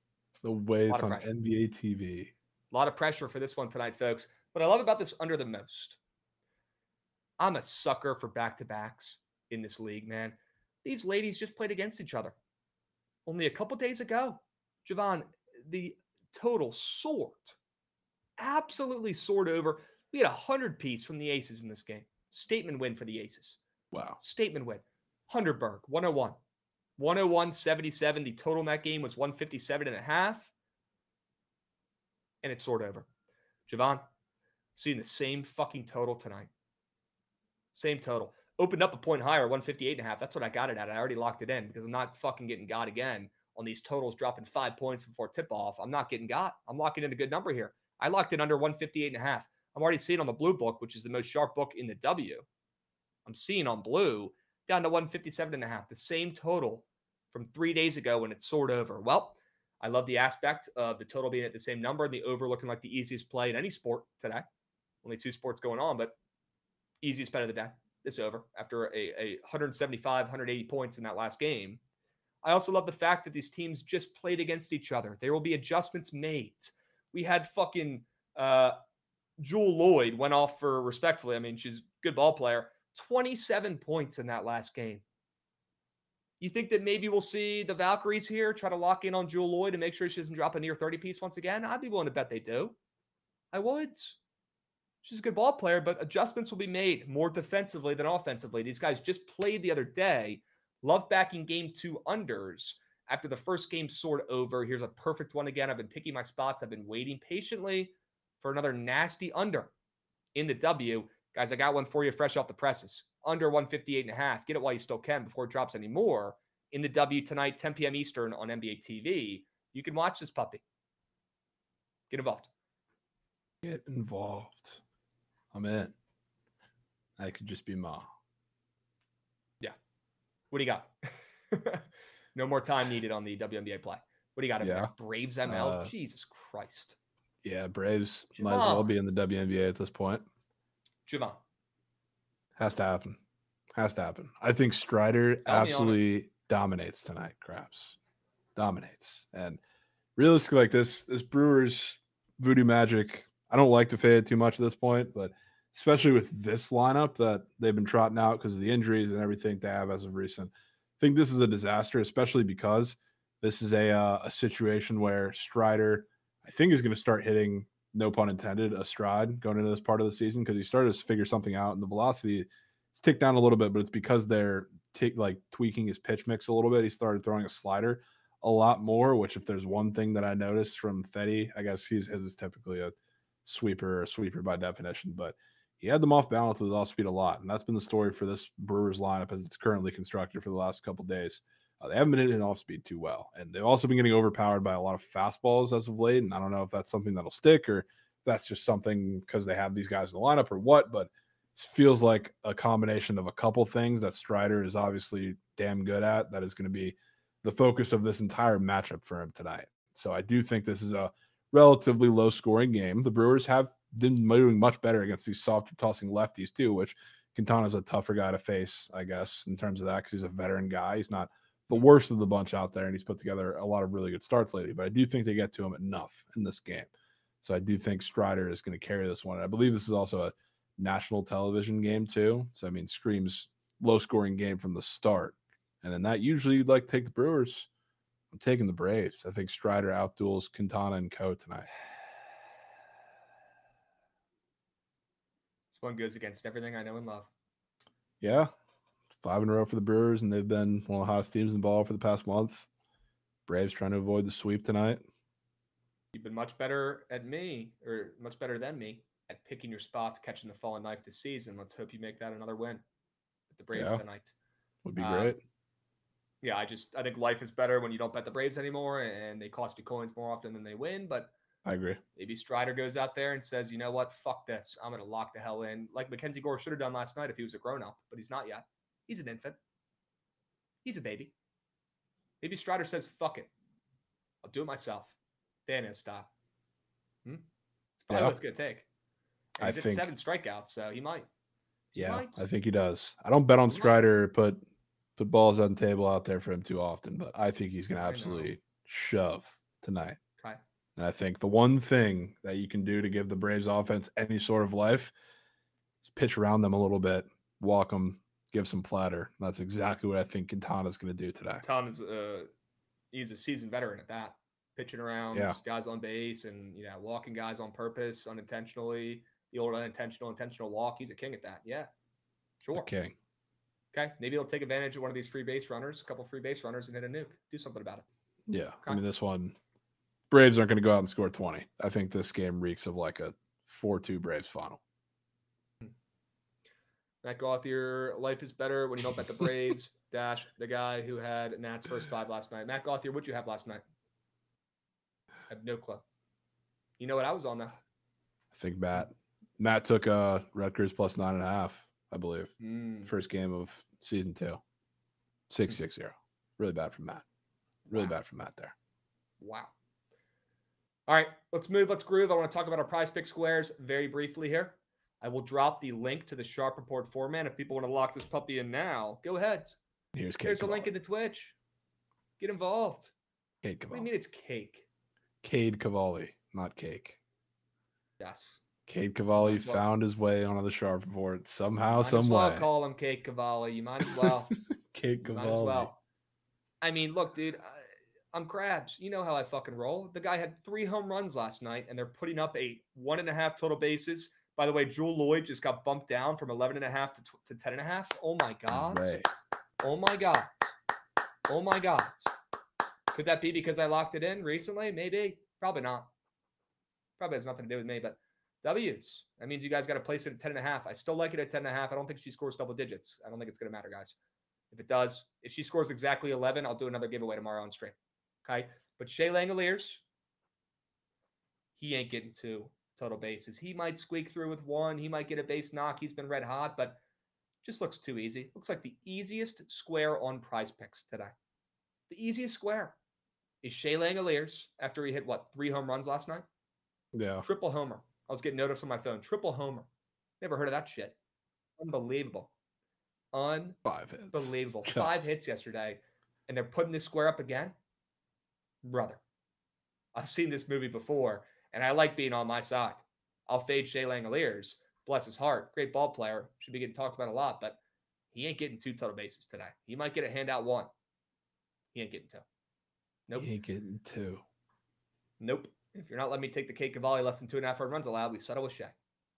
The way it's on pressure. NBA TV. A lot of pressure for this one tonight, folks. What I love about this under the most, I'm a sucker for back-to-backs in this league, man. These ladies just played against each other only a couple days ago. Jovan, the total soared. Absolutely soared over. We had 100-piece from the Aces in this game. Statement win for the Aces. Wow. Statement win. Hunderberg, 101. 101.77. The total in that game was 157.5. And it soared over. Jovan, seeing the same fucking total tonight. Same total. Opened up a point higher, 158.5. That's what I got it at. I already locked it in because I'm not fucking getting got again on these totals dropping 5 points before tip-off. I'm not getting got. I'm locking in a good number here. I locked it under 158.5. I'm already seeing on the blue book, which is the most sharp book in the W. I'm seeing on blue down to 157.5. The same total from 3 days ago when it soared over. Well, I love the aspect of the total being at the same number and the over looking like the easiest play in any sport today. Only 2 sports going on, but easiest bet of the day. This over after a 175, 180 points in that last game. I also love the fact that these teams just played against each other. There will be adjustments made. We had fucking Jewel Lloyd went off for, respectfully, I mean, she's a good ball player, 27 points in that last game. You think that maybe we'll see the Valkyries here try to lock in on Jewel Lloyd and make sure she doesn't drop a near 30-piece once again? I'd be willing to bet they do. I would. She's a good ball player, but adjustments will be made more defensively than offensively. These guys just played the other day. Love backing game 2 unders after the first game soared over. Here's a perfect one again. I've been picking my spots. I've been waiting patiently for another nasty under in the W. Guys, I got one for you fresh off the presses. Under 158.5. Get it while you still can before it drops any more. In the W tonight, 10 p.m. Eastern on NBA TV. You can watch this puppy. Get involved. Get involved. I'm in. I could just be Ma. Yeah. What do you got? No more time needed on the WNBA play. What do you got over there? Braves ML? Jesus Christ. Yeah, Braves Jovan. might as well be in the WNBA at this point. Jovan. Has to happen. Has to happen. I think Strider absolutely dominates tonight, Krabs. Dominates. And realistically, like this Brewers voodoo magic, I don't like to fade it too much at this point, but especially with this lineup that they've been trotting out because of the injuries and everything they have as of recent, I think this is a disaster, especially because this is a situation where Strider, I think, is going to start hitting, no pun intended, a stride going into this part of the season because he started to figure something out and the velocity has ticked down a little bit, but it's because they're tweaking his pitch mix a little bit. He started throwing a slider a lot more, which if there's one thing that I noticed from Fetty, I guess his is typically a sweeper by definition, but he had them off balance with his off speed a lot. And that's been the story for this Brewers lineup as it's currently constructed for the last couple of days. They haven't been hitting off speed too well. And they've also been getting overpowered by a lot of fastballs as of late. And I don't know if that's something that'll stick or if that's just something because they have these guys in the lineup or what, but it feels like a combination of a couple things that Strider is obviously damn good at. That is going to be the focus of this entire matchup for him tonight. So I do think this is a relatively low scoring game. The Brewers have been doing much better against these soft tossing lefties too, which Quintana's a tougher guy to face, I guess, in terms of that, because he's a veteran guy. He's not the worst of the bunch out there, and he's put together a lot of really good starts lately, but I do think they get to him enough in this game. So I do think Strider is going to carry this one. I believe this is also a national television game too. So I mean, screams low scoring game from the start. And then that usually you'd like to take the Brewers. I'm taking the Braves. I think Strider outduels Quintana and Co tonight. It's one goes against everything I know and love. Yeah. 5 in a row for the Brewers, and they've been one of the hottest teams in the ball for the past month. Braves trying to avoid the sweep tonight. You've been much better than me at picking your spots, catching the fallen knife this season. Let's hope you make that another win with the Braves tonight. Would be great. Yeah, I think life is better when you don't bet the Braves anymore and they cost you coins more often than they win. But I agree. Maybe Strider goes out there and says, you know what, fuck this. I'm going to lock the hell in. Like Mackenzie Gore should have done last night if he was a grown-up, but he's not yet. He's an infant. He's a baby. Maybe Strider says, fuck it. I'll do it myself. Thanos style. It's probably what it's going to take. And he's at 7 strikeouts, so he might. I think he does. I don't bet on Strider, put balls on the table out there for him too often, but I think he's going to absolutely shove tonight. Okay. And I think the one thing that you can do to give the Braves offense any sort of life is pitch around them a little bit, walk them, give some platter. That's exactly what I think Quintana's going to do today. Quintana's he's a seasoned veteran at that. Pitching around guys on base and walking guys on purpose, unintentionally. The old intentional walk. He's a king at that. Yeah, sure. A king. Okay, maybe he'll take advantage of one of these free base runners, a couple free base runners, and hit a nuke. Do something about it. Yeah, okay. I mean, this one, Braves aren't going to go out and score 20. I think this game reeks of like a 4-2 Braves final. Matt Gauthier, life is better when you don't bet the Braves. Dash, the guy who had Nats first 5 last night. Matt Gauthier, what'd you have last night? I have no clue. You know what I was on, though? I think Matt took Rutgers plus 9.5, I believe. First game of season 2. 6-6-0. Really bad from Matt. Really bad from Matt there. Wow. All right, let's move. Let's groove. I want to talk about our prize pick squares very briefly here. I will drop the link to the Sharp Report format. If people want to lock this puppy in now, go ahead. There's a link in the Twitch. Get involved. Cade Cavalli. What do you mean it's cake? Cade Cavalli, not cake. Yes. Cade Cavalli found his way onto the Sharp Report somehow, some way. Might as well call him Cade Cavalli. You might as well. Cade Cavalli. Might as well. I mean, look, dude, I'm Krabs. You know how I fucking roll. The guy had 3 home runs last night, and they're putting up a 1.5 total bases. By the way, Jewel Lloyd just got bumped down from 11.5 to 10.5. Oh, my God. Right. Oh, my God. Oh, my God. Could that be because I locked it in recently? Maybe. Probably not. Probably has nothing to do with me, but W's. That means you guys got to place it at 10.5. I still like it at 10.5. I don't think she scores double digits. I don't think it's going to matter, guys. If it does, if she scores exactly 11, I'll do another giveaway tomorrow on stream. Okay? But Shea Langoliers, he ain't getting 2 total bases. He might squeak through with 1. He might get a base knock. He's been red hot, but just looks too easy. Looks like the easiest square on Prize Picks today. The easiest square is Shea Langoliers after he hit, 3 home runs last night? Yeah. Triple homer. I was getting notice on my phone. Triple homer. Never heard of that shit. Unbelievable. 5 hits. Unbelievable. 5 hits yesterday, and they're putting this square up again? Brother, I've seen this movie before, and I like being on my side. I'll fade Shea Langoliers. Bless his heart. Great ball player. Should be getting talked about a lot, but he ain't getting 2 total bases today. He might get a handout 1. He ain't getting 2. Nope. He ain't getting 2. Nope. If you're not letting me take the Cade Cavalli less than 2.5 hard runs allowed, we settle with Shea.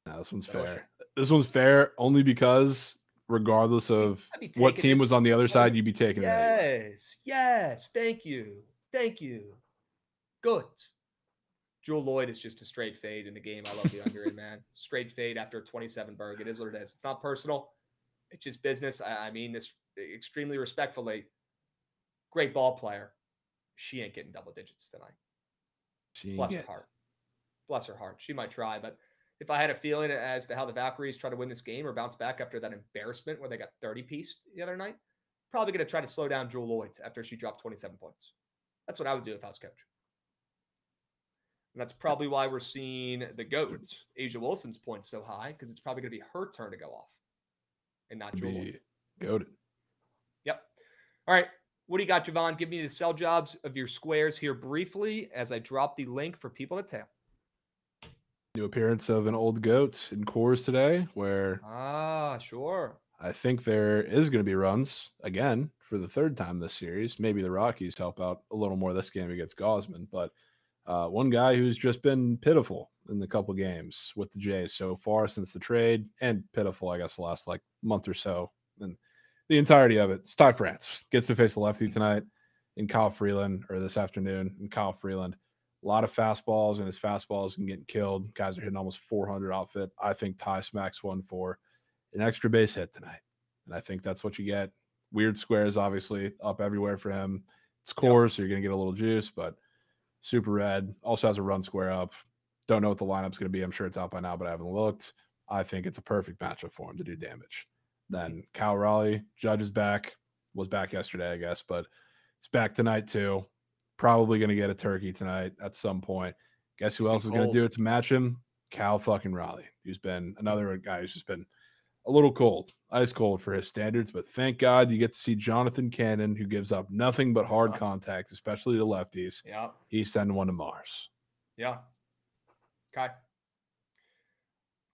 No, this one's fair. This one's fair only because regardless of what team was on the other side, you'd be taking it. Yes. Thank you. Good. Jewel Lloyd is just a straight fade in the game. I love the under in, man. Straight fade after 27 Berg. It is what it is. It's not personal. It's just business. I mean this extremely respectfully. Great ball player. She ain't getting double digits tonight. Bless her heart. Bless her heart. She might try, but if I had a feeling as to how the Valkyries try to win this game or bounce back after that embarrassment where they got 30-piece the other night, probably going to try to slow down Jewel Lloyd after she dropped 27 points. That's what I would do if I was coach. And that's probably why we're seeing the GOAT, Asia Wilson's points so high, because it's probably going to be her turn to go off and not Jewel Lloyd. GOAT. Yep. All right. What do you got, Jovan? Give me the sell jobs of your squares here briefly as I drop the link for people to tap. New appearance of an old GOAT in Coors today where sure. I think there is going to be runs again for the 3rd time this series. Maybe the Rockies help out a little more this game against Gosman, but one guy who's just been pitiful in the couple games with the Jays so far since the trade, and pitiful, I guess, the last like month or so. And the entirety of it. It's Ty France gets to face a lefty tonight in Kyle Freeland, or this afternoon in Kyle Freeland. A lot of fastballs, and his fastballs can get killed. Guys are hitting almost 400 outfit. I think Ty smacks one for an extra base hit tonight. And I think that's what you get. Weird squares, obviously, up everywhere for him. It's coarse, so you're going to get a little juice, but super red. Also has a run square up. Don't know what the lineup's going to be. I'm sure it's out by now, but I haven't looked. I think it's a perfect matchup for him to do damage. Then Cal Raleigh, Judge is back. Was back yesterday, I guess, but he's back tonight too. Probably going to get a turkey tonight at some point. Guess who else is going to do it to match him? Cal fucking Raleigh, who's been another guy who's just been a little cold, ice cold for his standards. But thank God you get to see Jonathan Cannon, who gives up nothing but hard contact, especially to lefties. Yeah. He's sending one to Mars. Yeah. Okay.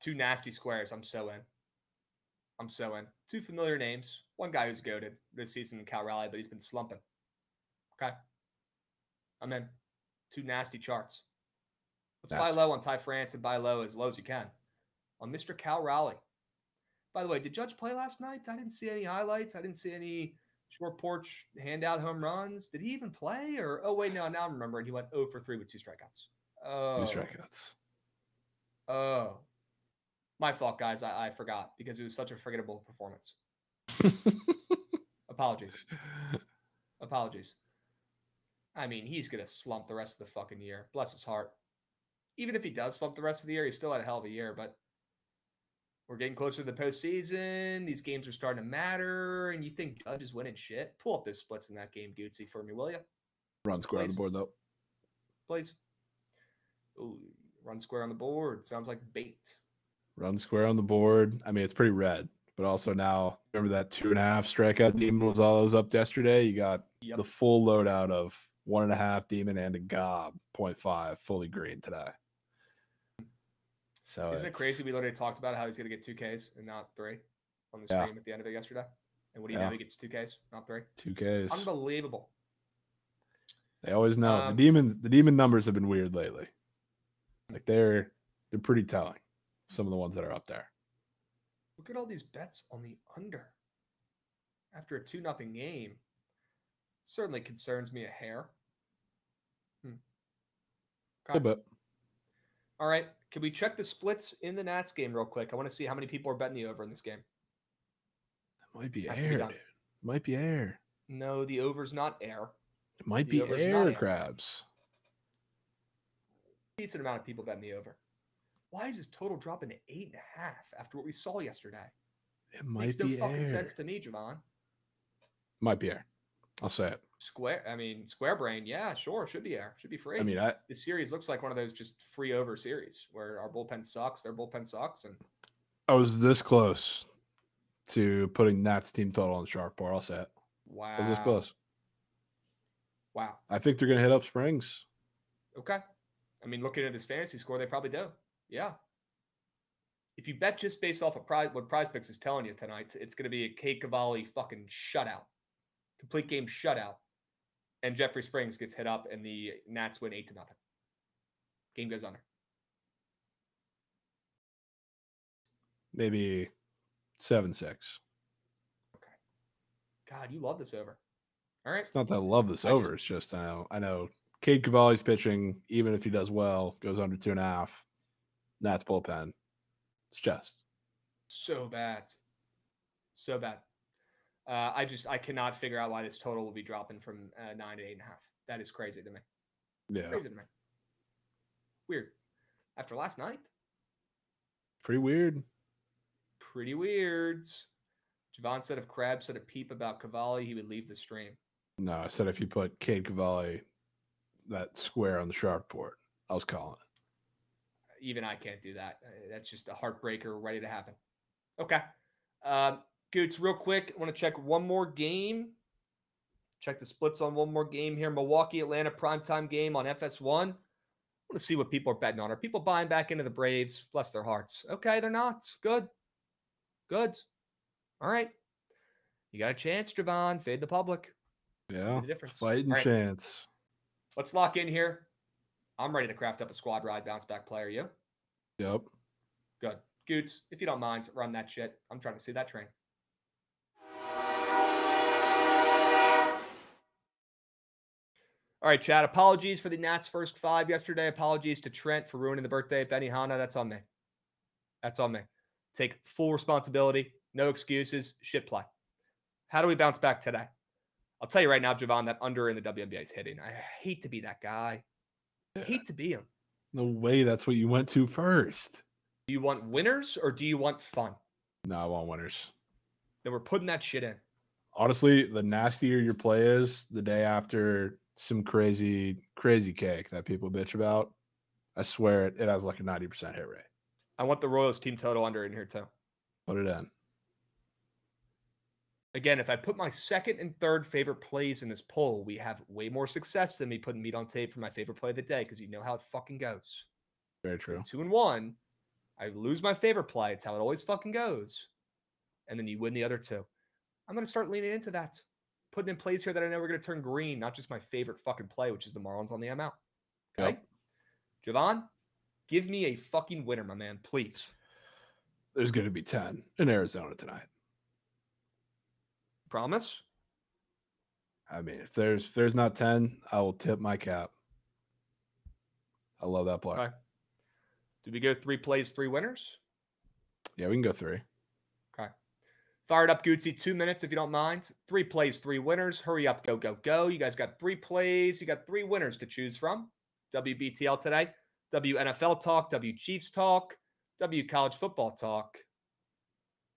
2 nasty squares. I'm so in. 2 familiar names. One guy who's goated this season in Cal Raleigh, but he's been slumping. Okay. I'm in. 2 nasty charts. Let's buy low on Ty France and buy low as you can on Mr. Cal Raleigh. By the way, did Judge play last night? I didn't see any highlights. I didn't see any short porch handout home runs. Did he even play? Or wait, no, now I'm remembering. He went 0 for 3 with 2 strikeouts. 2 strikeouts. Oh. My fault, guys. I forgot because it was such a forgettable performance. Apologies. I mean, he's going to slump the rest of the fucking year. Bless his heart. Even if he does slump the rest of the year, he still had a hell of a year, but we're getting closer to the postseason. These games are starting to matter, and you think Judge is winning shit? Pull up those splits in that game, Gootsy, for me, will you? Run square on the board, though. Please. Ooh, run square on the board. Sounds like bait. Run square on the board. I mean, it's pretty red, but also now, remember that 2.5 strikeout demon was all those up yesterday? You got the full loadout of 1.5 demon and a gob, 0.5 fully green today. So isn't it crazy? We literally talked about how he's going to get 2 Ks and not 3 on the stream at the end of it yesterday. And what do you know? He gets 2 Ks, not 3. 2 Ks. Unbelievable. They always know. The demon numbers have been weird lately. Like they're pretty telling. Some of the ones that are up there. Look at all these bets on the under. After a 2-0 game. Certainly concerns me a hair. Okay. A bit. All right. Can we check the splits in the Nats game real quick? I want to see how many people are betting the over in this game. It might be air, dude. Might be air. No, the over's not air. It might be air, Krabs. Decent amount of people betting the over. Why is his total dropping to 8.5 after what we saw yesterday? It might be Makes no fucking air. sense to me, Jovan. Might be air. I'll say it. Square brain. Yeah, sure. Should be air. Should be free. I mean, this series looks like one of those just free over series where our bullpen sucks, their bullpen sucks, and I was this close to putting Nats team total on the sharp bar. I'll say it. Wow. I was this close. Wow. I think they're going to hit up Springs. Okay. I mean, looking at his fantasy score, they probably do. Yeah. If you bet just based off of what Prize Picks is telling you tonight, it's going to be a Cade Cavalli fucking shutout. Complete game shutout. And Jeffrey Springs gets hit up, and the Nats win 8-0. Game goes under. Maybe 7-6. Okay. God, you love this over. All right. It's not that I love this over. It's just I know Cade Cavalli's pitching, even if he does well, goes under 2.5. Nats bullpen. It's just so bad. So bad. I cannot figure out why this total will be dropping from 9 to 8.5. That is crazy to me. Yeah. Crazy to me. Weird. After last night? Pretty weird. Pretty weird. Jovan said if Krabs said a peep about Cavalli, he would leave the stream. No, I said if you put Cade Cavalli that square on the sharp board, I was calling it. Even I can't do that. That's just a heartbreaker ready to happen. Okay. Goots, real quick, I want to check one more game. Check the splits on one more game here. Milwaukee, Atlanta, primetime game on FS1. I want to see what people are betting on. Are people buying back into the Braves? Bless their hearts. Okay, they're not. Good. Good. All right. You got a chance, Jovan. Fade the public. Yeah. The difference. Fighting chance. Let's lock in here. I'm ready to craft up a squad ride bounce back player. You? Yep. Good. Goots, if you don't mind, run that shit. I'm trying to see that train. All right, Chad. Apologies for the Nats' first 5 yesterday. Apologies to Trent for ruining the birthday of Benihana. That's on me. That's on me. Take full responsibility. No excuses. Shit play. How do we bounce back today? I'll tell you right now, Jovan, that under in the WNBA is hitting. I hate to be that guy. I hate to be him. No way that's what you went to first. Do you want winners or do you want fun? No, I want winners. Then we're putting that shit in. Honestly, the nastier your play is, the day after some crazy cake that people bitch about, I swear it has like a 90% hit rate. I want the Royals team total under in here too. Put it in. Again, if I put my second and third favorite plays in this poll, we have way more success than me putting meat on tape for my favorite play of the day, because you know how it fucking goes. Very true. 2 and 1, I lose my favorite play. It's how it always fucking goes. And then you win the other 2. I'm going to start leaning into that. Putting in plays here that I know we're going to turn green, not just my favorite fucking play, which is the Marlins on the ML. Okay? Yep. Jovan, give me a fucking winner, my man, please. There's going to be 10 in Arizona tonight. Promise? I mean, if there's not 10, I will tip my cap. I love that play. Okay. Did we go 3 plays, 3 winners? Yeah, we can go 3. Okay. Fired up, Gootsy. 2 minutes, if you don't mind. 3 plays, 3 winners. Hurry up, go, go, go. You guys got 3 plays. You got 3 winners to choose from. WBTL today. WNFL talk. W Chiefs talk. W college football talk.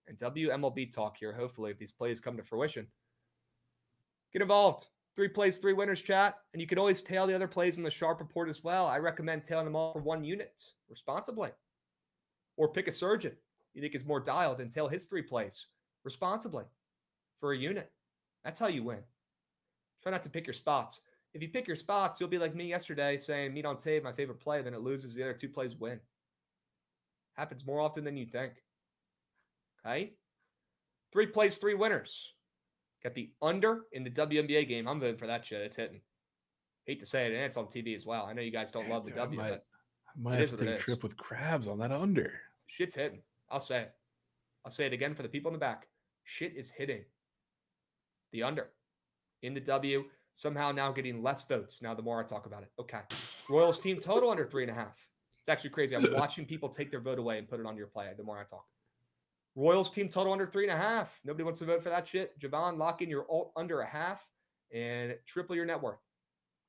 And WMLB talk here, hopefully, if these plays come to fruition. Get involved. 3 plays, 3 winners, chat. And you can always tail the other plays in the Sharp Report as well. I recommend tailing them all for 1 unit responsibly. Or pick a surgeon you think is more dialed and tail his 3 plays responsibly for a unit. That's how you win. Try not to pick your spots. If you pick your spots, you'll be like me yesterday saying meat on tape, my favorite play, then it loses. The other 2 plays win. Happens more often than you think. Okay? 3 plays, 3 winners. Got the under in the WNBA game. I'm voting for that shit. It's hitting. Hate to say it, and it's on TV as well. I know you guys don't love the W, but I might have to take a trip with Krabs on that under. Shit's hitting. I'll say it. I'll say it again for the people in the back. Shit is hitting. The under in the W. Somehow now getting less votes now the more I talk about it. Okay. Royals team total under 3.5. It's actually crazy. I'm watching people take their vote away and put it on your play the more I talk. Royals team total under 3.5. Nobody wants to vote for that shit. Jovan, lock in your alt under 0.5 and triple your net worth.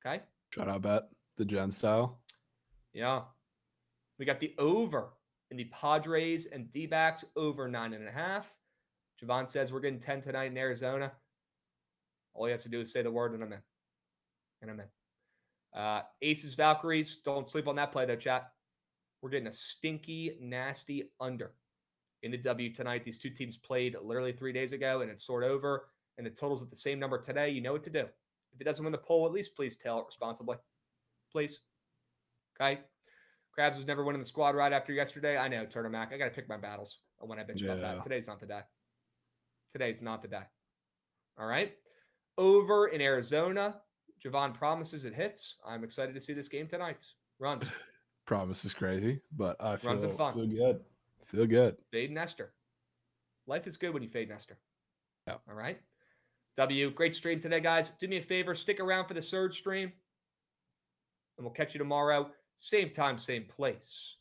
Okay? Shout out bet. The Gen style. Yeah. We got the over in the Padres and D-backs over 9.5. Jovan says we're getting 10 tonight in Arizona. All he has to do is say the word and I'm in. And I'm in. Aces, Valkyries. Don't sleep on that play though, chat. We're getting a stinky, nasty under in the W tonight. These 2 teams played literally 3 days ago, and it's sort over, and the total's at the same number today. You know what to do. If it doesn't win the poll, at least please tail it responsibly. Please. Okay? Krabs was never winning the squad right after yesterday. I know, Turner Mac. I got to pick my battles when I bitch about that. Today's not the day. Today's not the day. All right? Over in Arizona. Jovan promises it hits. I'm excited to see this game tonight. Runs. Promise is crazy, but I feel, Runs and fun. Feel good. Feel good. Fade Nestor. Life is good when you fade Nestor. Yeah. All right. W, great stream today, guys. Do me a favor. Stick around for the surge stream. And we'll catch you tomorrow. Same time, same place.